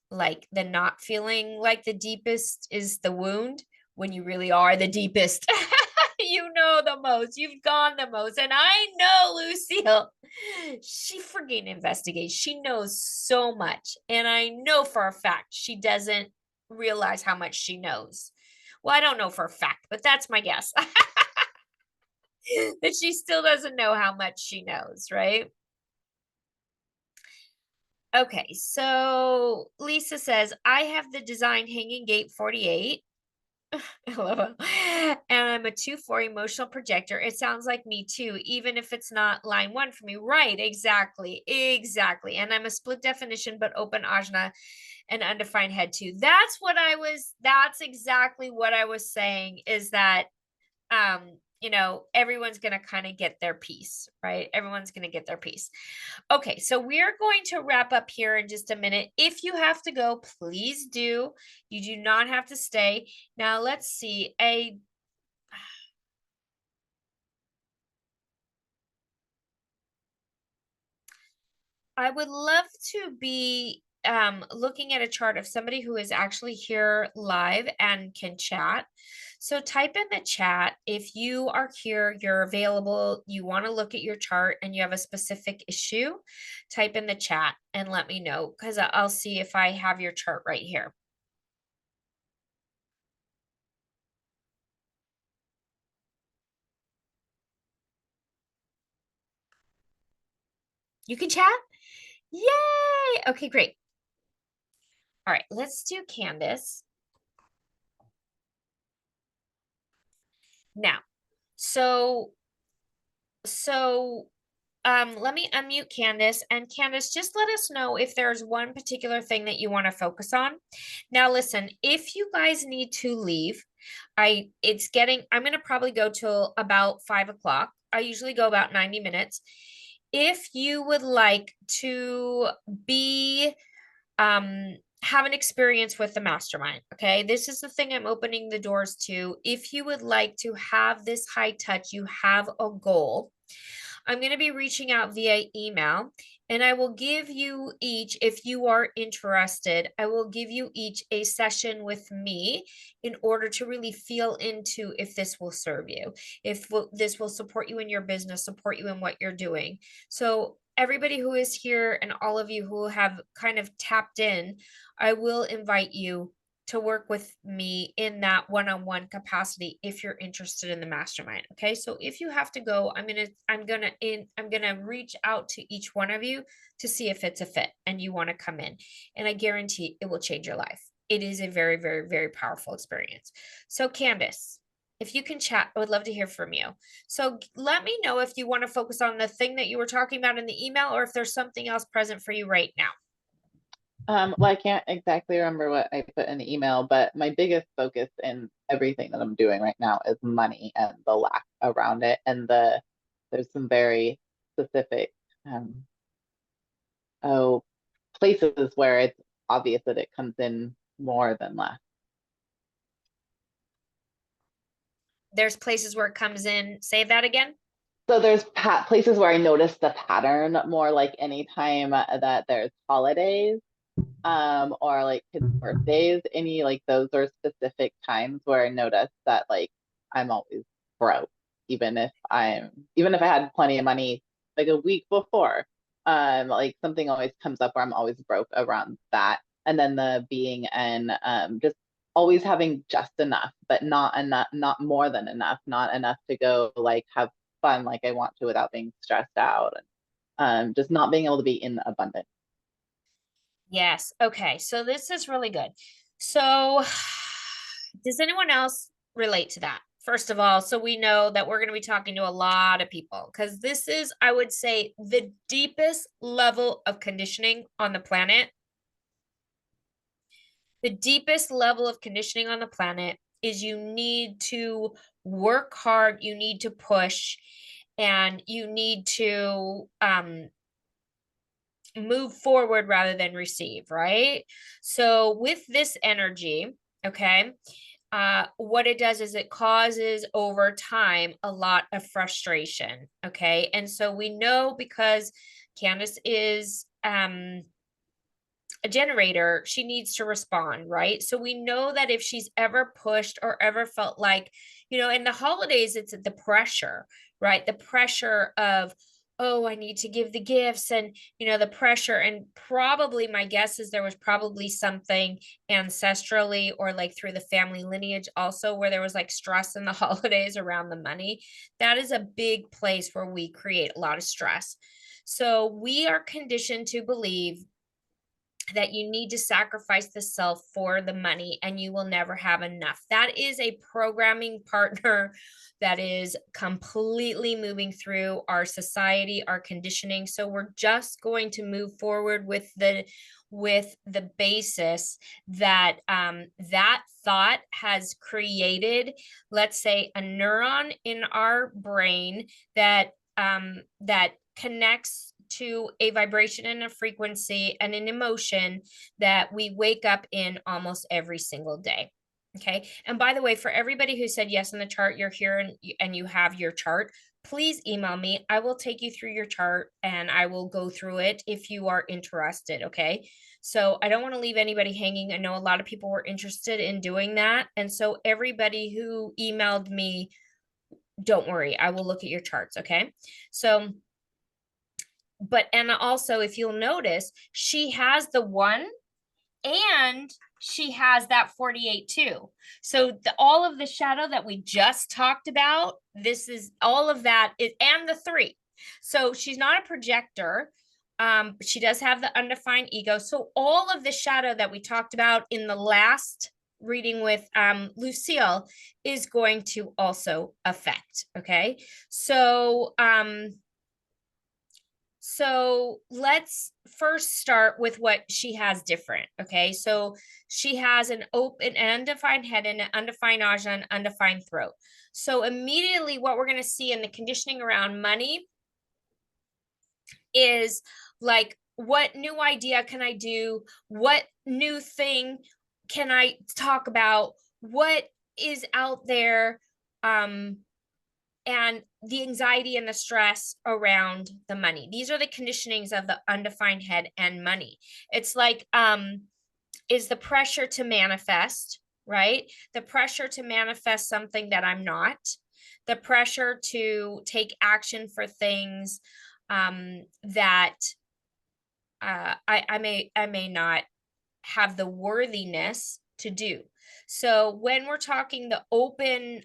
like the not feeling like the deepest is the wound when you really are the deepest. You know the most, you've gone the most. And I know Lucille, she freaking investigates. She knows so much. And I know for a fact she doesn't realize how much she knows. Well, I don't know for a fact, but that's my guess. That she still doesn't know how much she knows, right? Okay, so Lisa says, I have the design hanging gate 48. I love it. And I'm a 2-4 emotional projector. It sounds like me too, even if it's not line one for me. Right, exactly. Exactly. And I'm a split definition, but open ajna and undefined head too. That's exactly what I was saying, is that everyone's going to kind of get their piece, right? Everyone's going to get their piece. Okay, so we're going to wrap up here in just a minute. If you have to go, please do. You do not have to stay. Now, let's see. I would love to be looking at a chart of somebody who is actually here live and can chat. So type in the chat if you are here, you're available, you want to look at your chart and you have a specific issue. Type in the chat and let me know, because I'll see if I have your chart right here. You can chat? Yay! Okay, great. All right, let's do Candace. Now, so let me unmute Candace, and Candace, just let us know if there's one particular thing that you want to focus on. Now, listen, if you guys need to leave, I'm going to probably go till about 5 o'clock. I usually go about 90 minutes. If you would like to be have an experience with the mastermind. Okay. This is the thing I'm opening the doors to. If you would like to have this high touch, you have a goal. I'm going to be reaching out via email, and I will give you each, if you are interested, I will give you each a session with me in order to really feel into if this will serve you, if this will support you in your business, support you in what you're doing. So everybody who is here and all of you who have kind of tapped in, I will invite you to work with me in that one-on-one capacity if you're interested in the mastermind. Okay, so if you have to go, I'm gonna reach out to each one of you to see if it's a fit and you want to come in, and I guarantee it will change your life. It is a very, very, very powerful experience. So Candace, if you can chat, I would love to hear from you. So let me know if you want to focus on the thing that you were talking about in the email, or if there's something else present for you right now. Well, I can't exactly remember what I put in the email, but my biggest focus in everything that I'm doing right now is money and the lack around it. And there's some very specific places where it's obvious that it comes in more than less. There's places where it comes in. Say that again. So there's places where I notice the pattern more, like anytime that there's holidays, or like kids' birthdays, any like those are specific times where I notice that like I'm always broke, even if I had plenty of money like a week before. Like something always comes up where I'm always broke around that. And then the being and just always having just enough, but not enough, not more than enough, not enough to go like have fun like I want to without being stressed out, and just not being able to be in abundance. Yes. Okay. So this is really good. So does anyone else relate to that? First of all, so we know that we're going to be talking to a lot of people, because this is, I would say, the deepest level of conditioning on the planet. The deepest level of conditioning on the planet is you need to work hard, you need to push, and you need to move forward rather than receive, right? So with this energy, okay, what it does is it causes over time a lot of frustration, okay? And so we know, because Candace is a generator, she needs to respond, right? So we know that if she's ever pushed or ever felt like, in the holidays, it's the pressure, right? The pressure of, oh, I need to give the gifts, and the pressure. And probably my guess is there was probably something ancestrally or like through the family lineage also, where there was like stress in the holidays around the money. That is a big place where we create a lot of stress. So we are conditioned to believe that you need to sacrifice the self for the money and you will never have enough. That is a programming partner that is completely moving through our society, our conditioning. So we're just going to move forward with the basis that that thought has created, let's say, a neuron in our brain that connects to a vibration and a frequency and an emotion that we wake up in almost every single day. Okay. And by the way, for everybody who said yes in the chart, you're here and you have your chart, please email me. I will take you through your chart and I will go through it if you are interested. Okay. So I don't want to leave anybody hanging. I know a lot of people were interested in doing that. And so everybody who emailed me, don't worry, I will look at your charts. Okay. So and also, if you'll notice, she has the 1 and she has that 48 too. So all of the shadow that we just talked about, this is all of that is, and the 3. So she's not a projector. She does have the undefined ego. So all of the shadow that we talked about in the last reading with Lucille is going to also affect. Okay. So let's first start with what she has different. Okay. So she has an undefined head and an undefined nausea and undefined throat. So immediately what we're going to see in the conditioning around money is like, what new idea can I do? What new thing can I talk about? What is out there? And the anxiety and the stress around the money. These are the conditionings of the undefined head and money. It's like, is the pressure to manifest, right? The pressure to manifest something that I'm not, the pressure to take action for things that I may not have the worthiness to do. So when we're talking the open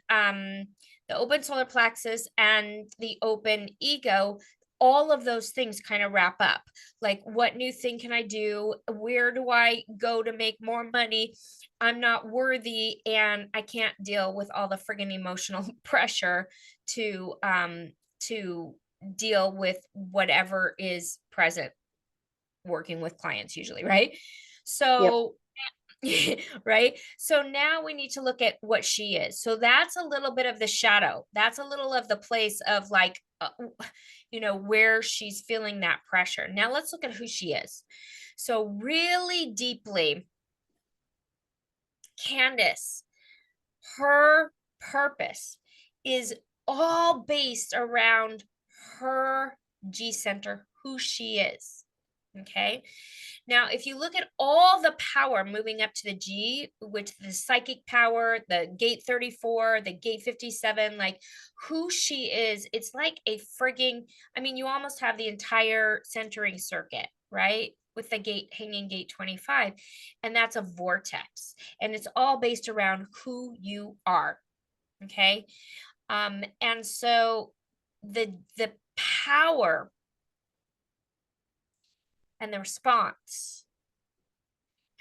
solar plexus and the open ego, all of those things kind of wrap up. Like, what new thing can I do? Where do I go to make more money? I'm not worthy and I can't deal with all the friggin' emotional pressure to deal with whatever is present working with clients usually, right? So right. So now we need to look at what she is. So that's a little bit of the shadow. That's a little of the place of like, where she's feeling that pressure. Now let's look at who she is. So really deeply, Candace, her purpose is all based around her G center, who she is. Okay. Now, if you look at all the power moving up to the G, which the psychic power, the gate 34, the gate 57, like who she is, it's like a frigging, you almost have the entire centering circuit, right? With the gate hanging gate 25. And that's a vortex. And it's all based around who you are. Okay. And so the power and the response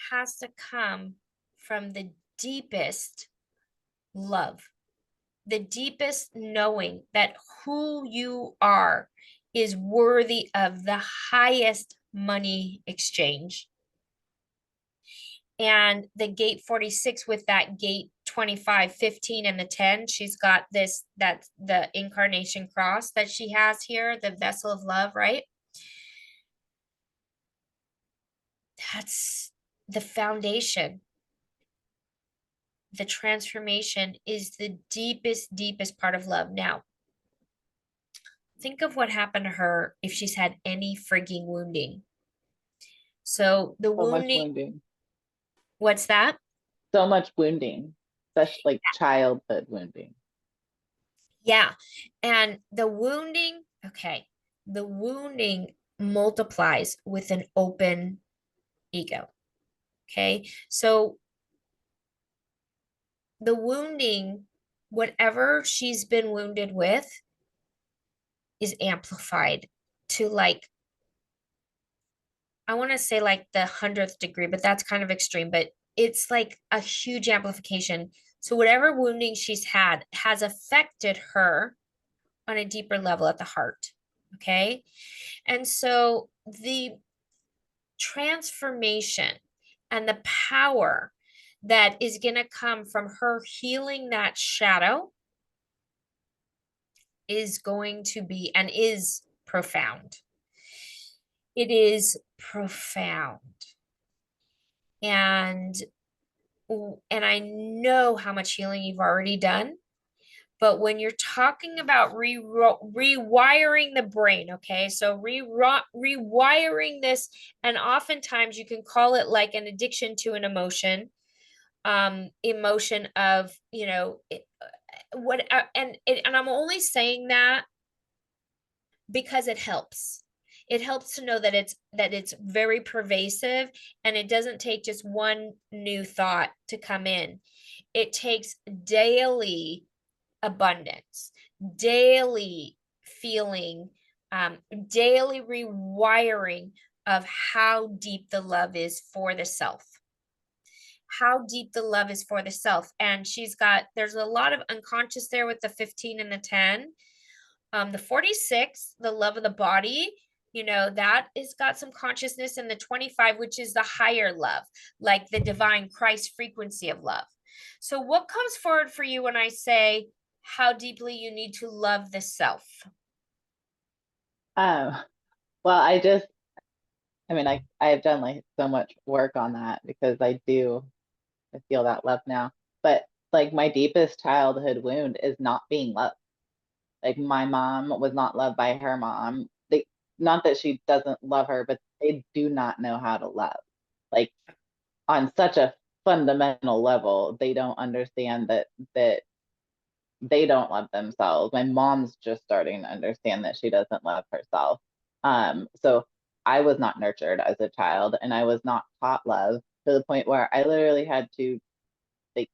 has to come from the deepest love, the deepest knowing that who you are is worthy of the highest money exchange. And the gate 46 with that gate 25, 15, and the 10, she's got that's the incarnation cross that she has here, the vessel of love, right? That's the foundation. The transformation is the deepest part of love. Now, think of what happened to her if she's had any frigging wounding. So the So much wounding, wounding. What's that? So much wounding, especially like childhood wounding. Yeah. And the wounding, okay. the wounding multiplies with an open ego. Okay. So the wounding, whatever she's been wounded with, is amplified to like, I want to say like the 100th degree, but that's kind of extreme, but it's like a huge amplification. So whatever wounding she's had has affected her on a deeper level at the heart. Okay. And so the transformation and the power that is going to come from her healing that shadow is going to be and is profound. It is profound. And I know how much healing you've already done. But when you're talking about rewiring the brain, okay, so rewiring this, and oftentimes you can call it like an addiction to an emotion, emotion of, and I'm only saying that because it helps. It helps to know that it's very pervasive, and it doesn't take just one new thought to come in. It takes daily abundance, daily feeling, daily rewiring of how deep the love is for the self. How deep the love is for the self. And there's a lot of unconscious there with the 15 and the 10. The 46, the love of the body, that is got some consciousness, in the 25, which is the higher love, like the divine Christ frequency of love. So what comes forward for you when I say how deeply you need to love the self? Well, I've done like so much work on that because I feel that love now. But like my deepest childhood wound is not being loved. Like my mom was not loved by her mom. Not that she doesn't love her, but they do not know how to love. Like on such a fundamental level, they don't understand that they don't love themselves. My mom's just starting to understand that she doesn't love herself. So I was not nurtured as a child, and I was not taught love to the point where I literally had to like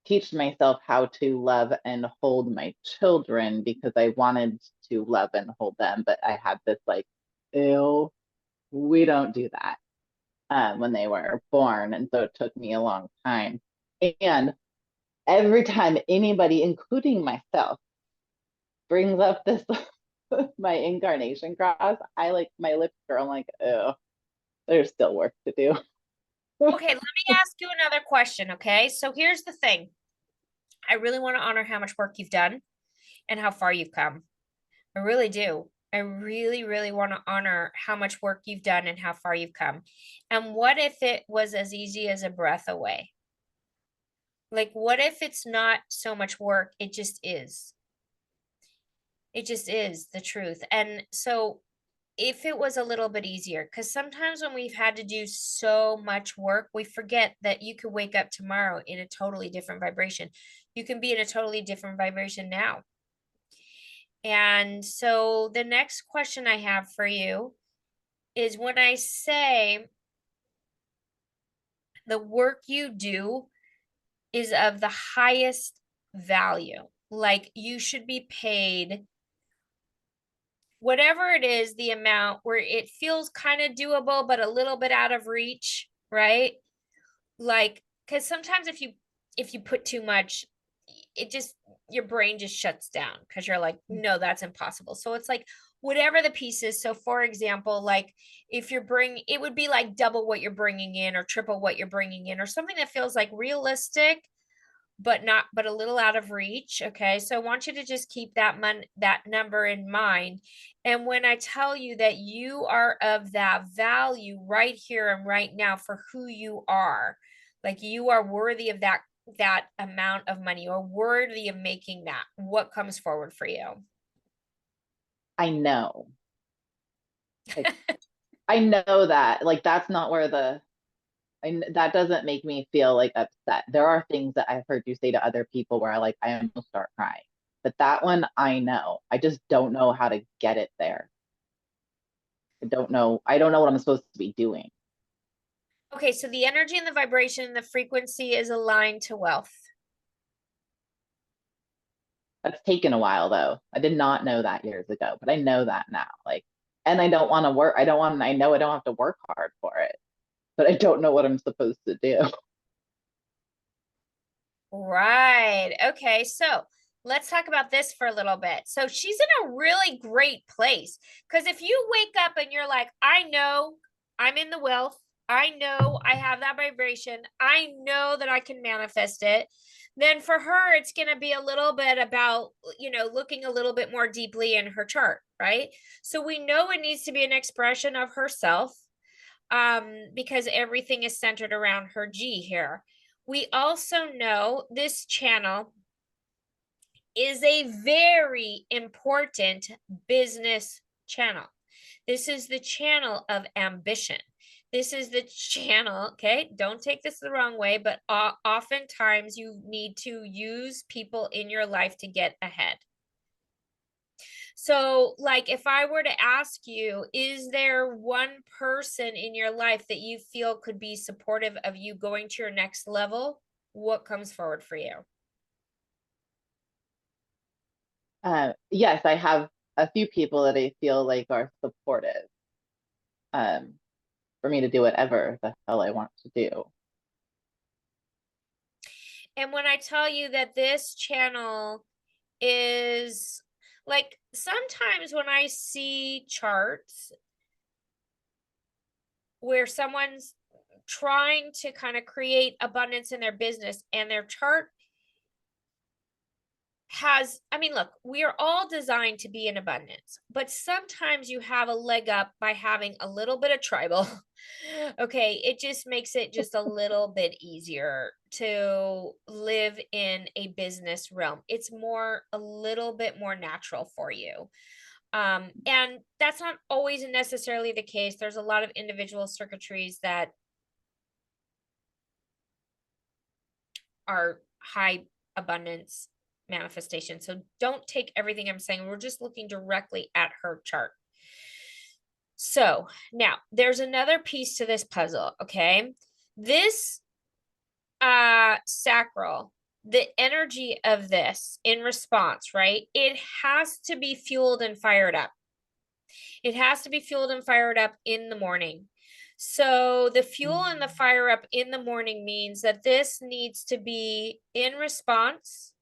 teach myself how to love and hold my children because I wanted to love and hold them, but I had this like, ew, we don't do that when they were born, and so it took me a long time. And every time anybody, including myself, brings up this my incarnation cross, I like my lips curl. I'm like, oh, there's still work to do. Okay, let me ask you another question. Okay, so here's the thing. I really want to honor how much work you've done and how far you've come. I really do. I really, really want to honor how much work you've done and how far you've come. And what if it was as easy as a breath away? Like, what if it's not so much work? It just is. It just is the truth. And so, if it was a little bit easier, because sometimes when we've had to do so much work, we forget that you could wake up tomorrow in a totally different vibration. You can be in a totally different vibration now. And so, the next question I have for you is, when I say the work you do is of the highest value, like you should be paid whatever it is, the amount where it feels kind of doable, but a little bit out of reach, right? Like, because sometimes if you put too much, it just, your brain just shuts down because you're like, no, that's impossible. So it's like whatever the piece is. So for example, like if it would be like double what you're bringing in or triple what you're bringing in, or something that feels like realistic but a little out of reach. Okay, so I want you to just keep that number in mind. And when I tell you that you are of that value right here and right now for who you are, like you are worthy of that amount of money, or worthy of making that, what comes forward for you? I know. Like, I know that. Like that's not where that doesn't make me feel like upset. There are things that I've heard you say to other people where I almost start crying. But that one I know. I just don't know how to get it there. I don't know what I'm supposed to be doing. Okay, so the energy and the vibration and the frequency is aligned to wealth. That's taken a while though. I did not know that years ago, but I know that now. Like, and I don't want to work. I know I don't have to work hard for it, but I don't know what I'm supposed to do. Right. Okay, so let's talk about this for a little bit. So she's in a really great place because if you wake up and you're like, I know I'm in the wealth, I know I have that vibration, I know that I can manifest it, then for her, it's going to be a little bit about, looking a little bit more deeply in her chart, right? So we know it needs to be an expression of herself because everything is centered around her G here. We also know this channel is a very important business channel. This is the channel of ambition. This is the channel, okay? Don't take this the wrong way, but oftentimes you need to use people in your life to get ahead. So, like, if I were to ask you, is there one person in your life that you feel could be supportive of you going to your next level? What comes forward for you? Yes, I have a few people that I feel like are supportive um, for me to do whatever the hell I want to do. And when I tell you that this channel is like, sometimes when I see charts where someone's trying to kind of create abundance in their business and their chart look, we are all designed to be in abundance, but sometimes you have a leg up by having a little bit of tribal. Okay, it just makes it just a little bit easier to live in a business realm. It's a little bit more natural for you. And that's not always necessarily the case. There's a lot of individual circuitries that are high abundance manifestation. So don't take everything I'm saying. We're just looking directly at her chart. So now there's another piece to this puzzle. Okay. This sacral, the energy of this in response, right? It has to be fueled and fired up. It has to be fueled and fired up in the morning. So the fuel and the fire up in the morning means that this needs to be in response.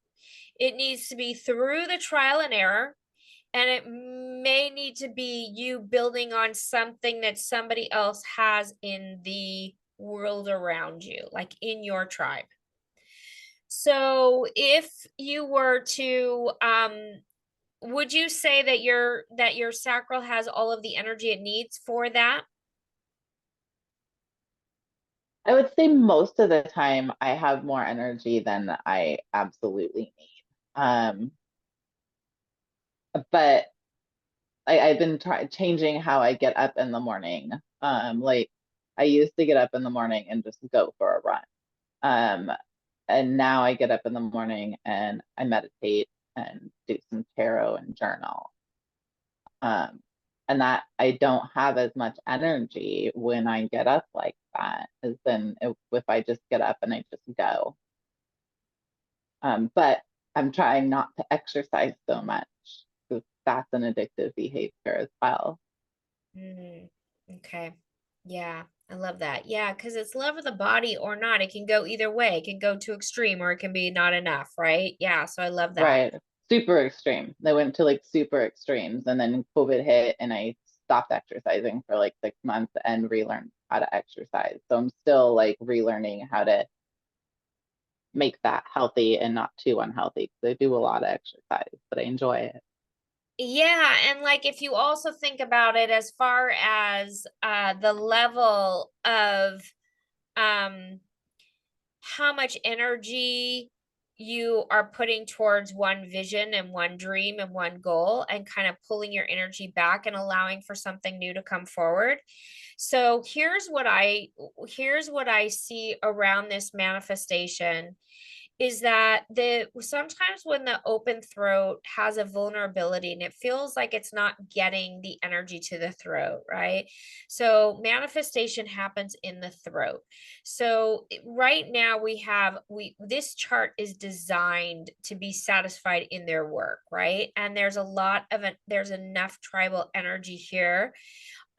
It needs to be through the trial and error, and it may need to be you building on something that somebody else has in the world around you, like in your tribe. So if you were to would you say that your sacral has all of the energy it needs for that? I would say most of the time I have more energy than I absolutely need. But I've been changing how I get up in the morning. Like I used to get up in the morning and just go for a run. Um, and now I get up in the morning and I meditate and do some tarot and journal. Um, and that I don't have as much energy when I get up like that as then if I just get up and I just go. But I'm trying not to exercise so much because that's an addictive behavior as well. Okay. Yeah, I love that. Yeah, because it's love of the body or not. It can go either way. It can go too extreme or it can be not enough, right? Yeah, so I love that. Right. Super extreme. They went to like super extremes and then COVID hit and I stopped exercising for like 6 months and relearned how to exercise. So I'm still like relearning how to make that healthy and not too unhealthy because I do a lot of exercise, but I enjoy it. Yeah, and like if you also think about it as far as the level of um how much energy you are putting towards one vision and one dream and one goal and kind of pulling your energy back and allowing for something new to come forward. So here's what I see around this manifestation is that sometimes when the open throat has a vulnerability and it feels like it's not getting the energy to the throat, right? So manifestation happens in the throat. So right now this chart is designed to be satisfied in their work, right? And there's there's enough tribal energy here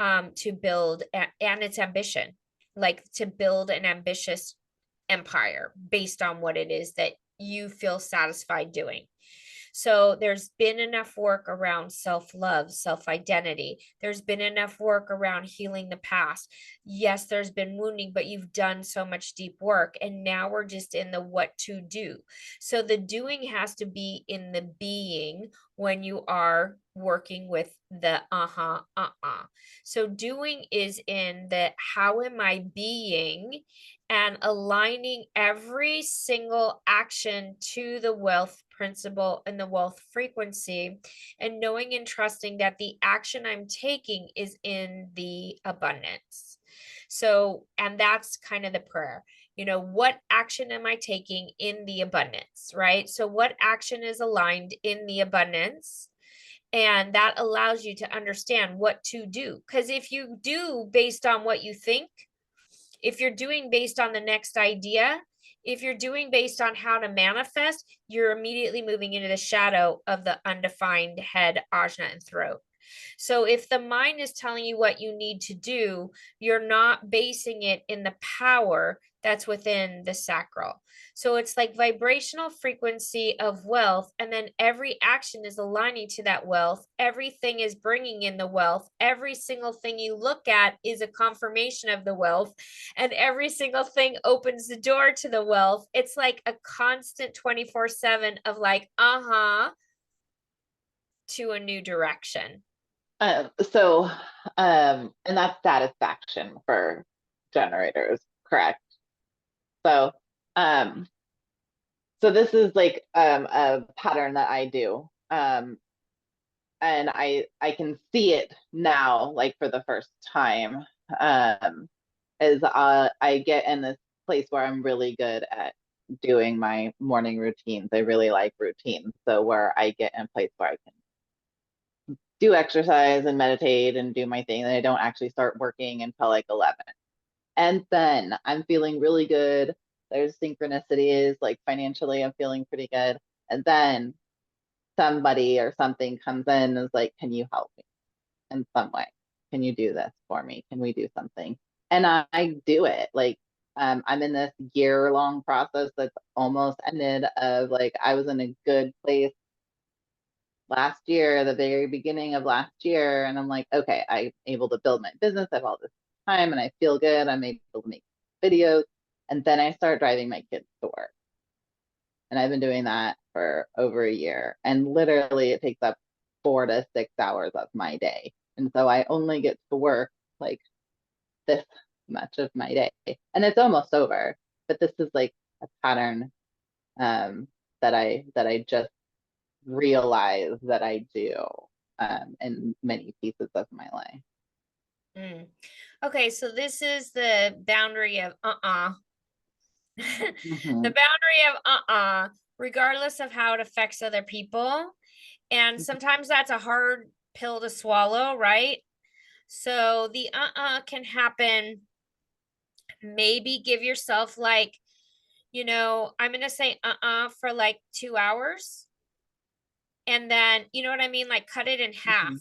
to build and its ambition, like to build an ambitious empire based on what it is that you feel satisfied doing. So there's been enough work around self-love, self-identity. There's been enough work around healing the past. Yes, there's been wounding, but you've done so much deep work. And now we're just in the what to do. So the doing has to be in the being when you are working with the So doing is in the how am I being, and aligning every single action to the wealth principle and the wealth frequency, and knowing and trusting that the action I'm taking is in the abundance. So, and that's kind of the prayer. What action am I taking in the abundance, right? So, what action is aligned in the abundance? And that allows you to understand what to do. Because if you do based on what you think, if you're doing based on the next idea, if you're doing based on how to manifest, you're immediately moving into the shadow of the undefined head, ajna, and throat. So if the mind is telling you what you need to do, you're not basing it in the power that's within the sacral. So it's like vibrational frequency of wealth, and then every action is aligning to that wealth. Everything is bringing in the wealth. Every single thing you look at is a confirmation of the wealth, and every single thing opens the door to the wealth. It's like a constant 24/7 of like, to a new direction. So, and that's satisfaction for generators, correct? So, so this is like a pattern that I do, and I can see it now, like for the first time, is I get in this place where I'm really good at doing my morning routines. I really like routines, so where I get in a place where I can do exercise and meditate and do my thing, and I don't actually start working until like 11. And then I'm feeling really good. There's synchronicities, like financially, I'm feeling pretty good. And then somebody or something comes in and is like, can you help me in some way? Can you do this for me? Can we do something? And I do it. Like, I'm in this year-long process that's almost ended of like, I was in a good place last year, the very beginning of last year, and I'm like, okay, I'm able to build my business. I have all this time and I feel good. I'm able to make videos. And then I start driving my kids to work. And I've been doing that for over a year. And literally it takes up 4 to 6 hours of my day. And so I only get to work like this much of my day. And it's almost over. But this is like a pattern that I just realize that I do in many pieces of my life. Okay, so this is the boundary of Mm-hmm. the boundary of regardless of how it affects other people. And sometimes that's a hard pill to swallow, right? So the can happen. Maybe give yourself like, I'm gonna say for like 2 hours. And then, you know what I mean? Like cut it in half.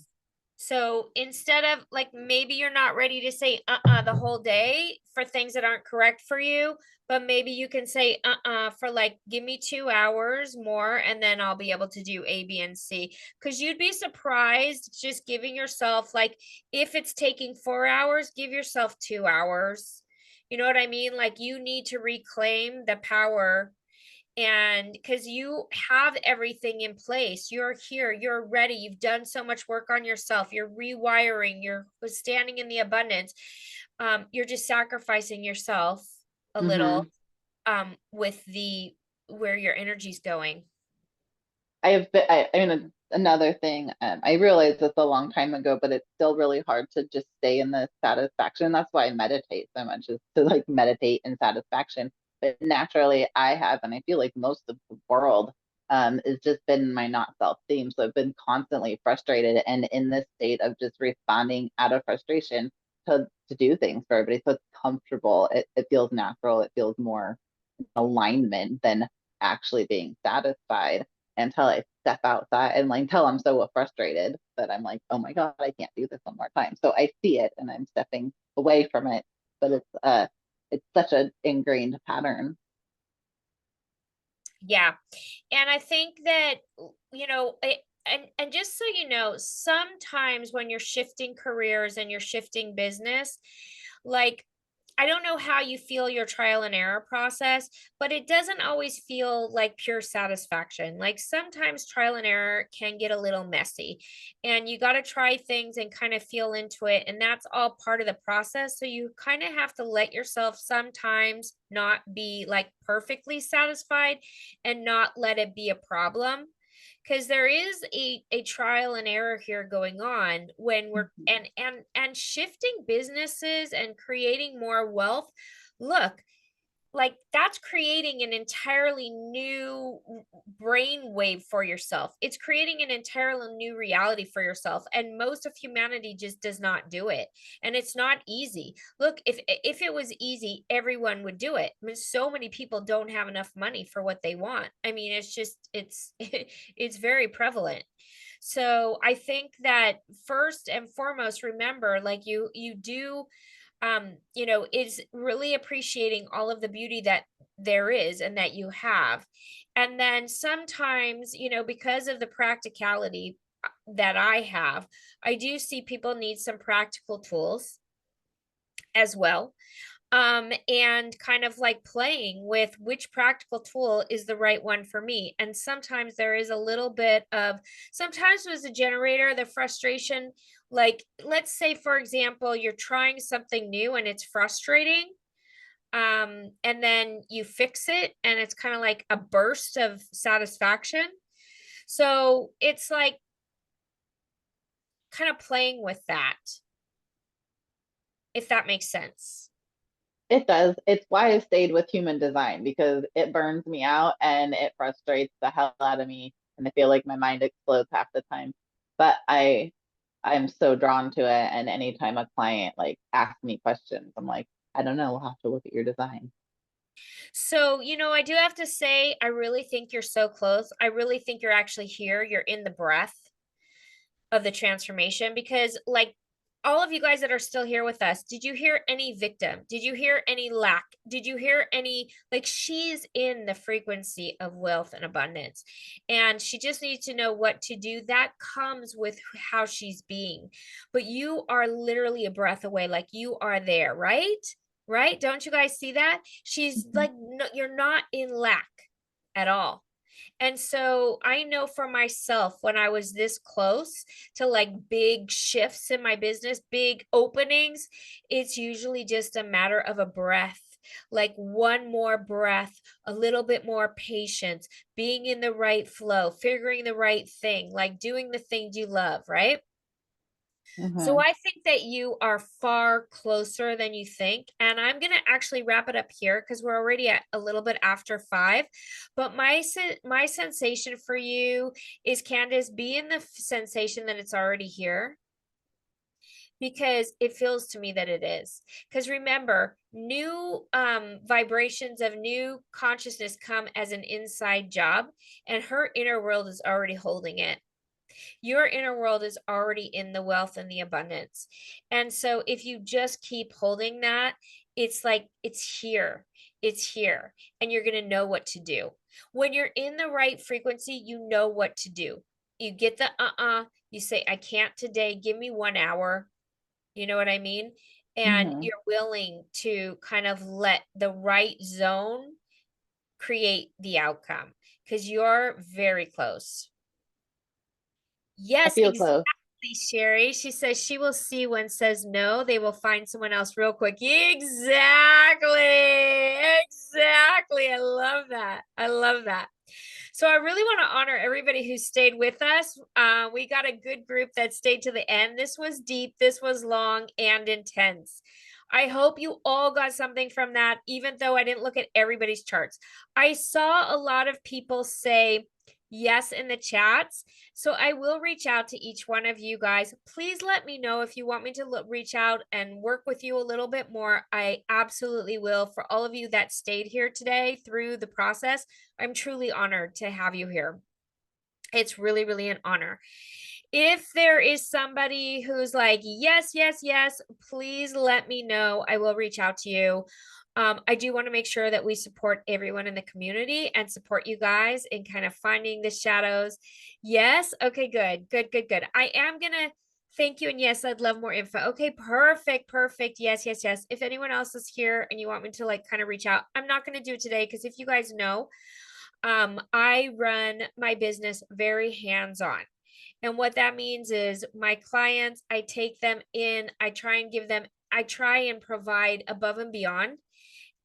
So instead of like, maybe you're not ready to say the whole day for things that aren't correct for you, but maybe you can say for like, give me 2 hours more and then I'll be able to do A, B, and C. Because you'd be surprised just giving yourself, like, if it's taking 4 hours, give yourself 2 hours. You know what I mean? Like, you need to reclaim the power, and because you have everything in place, you're here, you're ready, you've done so much work on yourself, you're rewiring, you're standing in the abundance. You're just sacrificing yourself a little with the where your energy's going. I mean, another thing, I realized this a long time ago, but it's still really hard to just stay in the satisfaction. That's why I meditate so much, is to like meditate in satisfaction. But naturally I have, and I feel like most of the world it's just been my not self-esteem. So I've been constantly frustrated and in this state of just responding out of frustration to do things for everybody. So it's comfortable. It feels natural. It feels more alignment than actually being satisfied until I step outside and like until I'm so frustrated that I'm like, oh my God, I can't do this one more time. So I see it and I'm stepping away from it. But it's such an ingrained pattern. Yeah. And I think that, and just so you know, sometimes when you're shifting careers and you're shifting business, like, I don't know how you feel your trial and error process, but it doesn't always feel like pure satisfaction. Like sometimes trial and error can get a little messy and you got to try things and kind of feel into it. And that's all part of the process. So you kind of have to let yourself sometimes not be like perfectly satisfied and not let it be a problem, because there is a trial and error here going on when we're Mhm. and shifting businesses and creating more wealth. Look, like that's creating an entirely new brain wave for yourself. It's creating an entirely new reality for yourself, and most of humanity just does not do it. And it's not easy. Look, if it was easy, everyone would do it. I mean, so many people don't have enough money for what they want. I mean, it's just it's very prevalent. So I think that first and foremost, remember, like you do, is really appreciating all of the beauty that there is and that you have. And then sometimes, because of the practicality that I have, I do see people need some practical tools as well, and kind of like playing with which practical tool is the right one for me. And sometimes there is a little bit of, sometimes as a generator, the frustration, like let's say for example you're trying something new and it's frustrating, and then you fix it and it's kind of like a burst of satisfaction. So it's like kind of playing with that, if that makes sense. It does. It's why I stayed with human design because it burns me out and it frustrates the hell out of me. And I feel like my mind explodes half the time. But I'm so drawn to it. And anytime a client like asks me questions, I'm like, I don't know, we'll have to look at your design. So, I do have to say, I really think you're so close. I really think you're actually here. You're in the breath of the transformation, because, like, all of you guys that are still here with us, did you hear any victim? Did you hear any lack? Did you hear any, like, she's in the frequency of wealth and abundance, and she just needs to know what to do. That comes with how she's being. But you are literally a breath away. Like, you are there, right? Right? Don't you guys see that? She's Mhm. like, no, you're not in lack at all. And so I know for myself, when I was this close to like big shifts in my business, big openings, it's usually just a matter of a breath. Like one more breath, a little bit more patience, being in the right flow, figuring the right thing, like doing the things you love, right? So Mhm. I think that you are far closer than you think. And I'm going to actually wrap it up here because we're already at a little bit after 5. But my sensation for you is, Candace, be in the sensation that it's already here, because it feels to me that it is. Because remember, new vibrations of new consciousness come as an inside job, and her inner world is already holding it. Your inner world is already in the wealth and the abundance. And so if you just keep holding that, it's like it's here, and you're going to know what to do. When you're in the right frequency, you know what to do. You get the you say, I can't today, give me 1 hour. You know what I mean? And Mhm. you're willing to kind of let the right zone create the outcome, because you're very close. I Yes, feel exactly, close. Sherry. She says she will see when says no, they will find someone else real quick. Exactly. Exactly. I love that. I love that. So I really want to honor everybody who stayed with us. We got a good group that stayed to the end. This was deep, this was long and intense. I hope you all got something from that, even though I didn't look at everybody's charts. I saw a lot of people say yes in the chats. So I will reach out to each one of you guys. Please let me know if you want me to reach out and work with you a little bit more. I absolutely will. For all of you that stayed here today through the process, I'm truly honored to have you here. It's really, really an honor. If there is somebody who's like, yes, yes, yes, please let me know. I will reach out to you. I do want to make sure that we support everyone in the community and support you guys in kind of finding the shadows. Yes. Okay, good, good, good, good. I am going to thank you. And yes, I'd love more info. Okay, perfect, perfect. Yes, yes, yes. If anyone else is here and you want me to like kind of reach out, I'm not going to do it today because if you guys know, I run my business very hands-on. And what that means is my clients, I take them in, I try and provide above and beyond.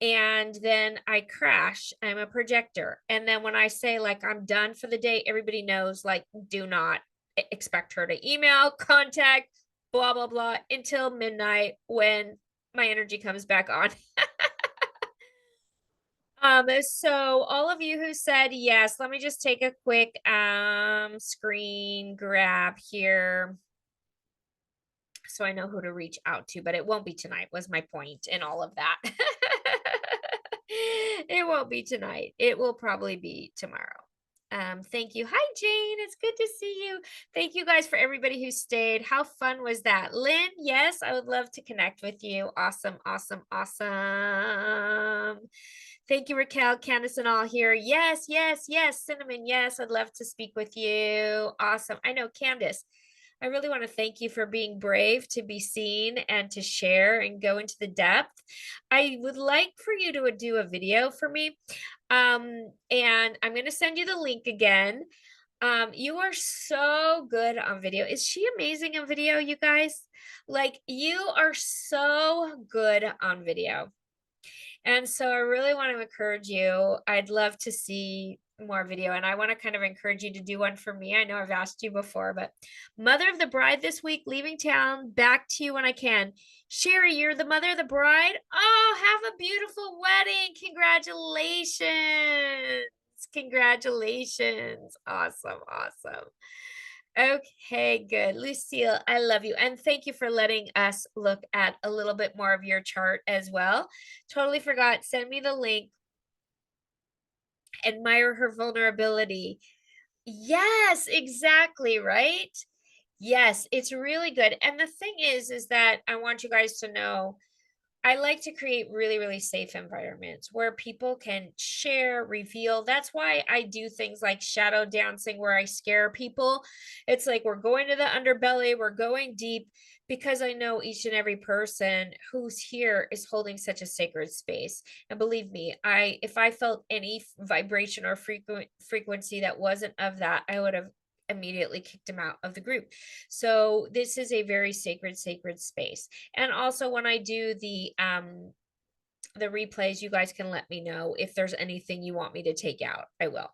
And then I crash. I'm a projector. And then when I say like I'm done for the day, everybody knows like do not expect her to email, contact, blah, blah, blah until midnight when my energy comes back on. So all of you who said yes, let me just take a quick screen grab here so I know who to reach out to, but it won't be tonight was my point in all of that. It won't be tonight. It will probably be tomorrow. Thank you. Hi, Jane. It's good to see you. Thank you guys for everybody who stayed. How fun was that? Lynn, yes, I would love to connect with you. Awesome, awesome, awesome. Thank you, Raquel, Candace, and all here. Yes, yes, yes. Cinnamon, yes, I'd love to speak with you. Awesome. I know, Candace, I really want to thank you for being brave to be seen and to share and go into the depth. I would like for you to do a video for me. And I'm going to send you the link again. You are so good on video. Is she amazing on video, you guys? Like, you are so good on video. And so I really want to encourage you. I'd love to see more video, and I want to kind of encourage you to do one for me. I know I've asked you before, but mother of the bride this week, leaving town, back to you when I can. Sherry, you're the mother of the bride. Oh, have a beautiful wedding. Congratulations. Congratulations. Awesome. Awesome. Okay, good. Lucille, I love you. And thank you for letting us look at a little bit more of your chart as well. Totally forgot. Send me the link. Admire her vulnerability. Yes, exactly, right? Yes, it's really good. And the thing is that I want you guys to know I like to create really, really safe environments where people can share, reveal. That's why I do things like shadow dancing where I scare people. It's like we're going to the underbelly, we're going deep because I know each and every person who's here is holding such a sacred space. And believe me, if I felt any vibration or frequency that wasn't of that, I would have immediately kicked him out of the group. So this is a very sacred space. And also when I do the replays, you guys can let me know if there's anything you want me to take out. I will.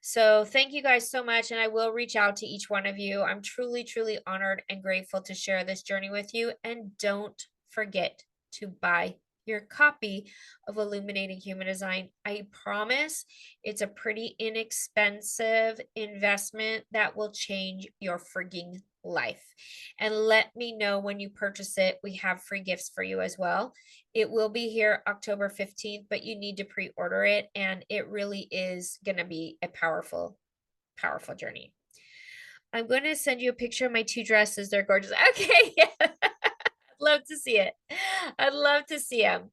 So thank you guys so much. And I will reach out to each one of you. I'm truly, truly honored and grateful to share this journey with you. And don't forget to buy your copy of Illuminating Human Design. I promise it's a pretty inexpensive investment that will change your frigging life. And let me know when you purchase it. We have free gifts for you as well. It will be here October 15th, but you need to pre-order it. And it really is going to be a powerful, powerful journey. I'm going to send you a picture of my two dresses. They're gorgeous. Okay. Yeah. I'd love to see it. I'd love to see them.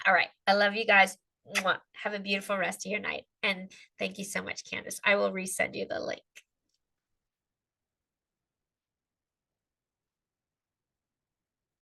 All right. I love you guys. Mwah. Have a beautiful rest of your night. And thank you so much, Candace. I will resend you the link.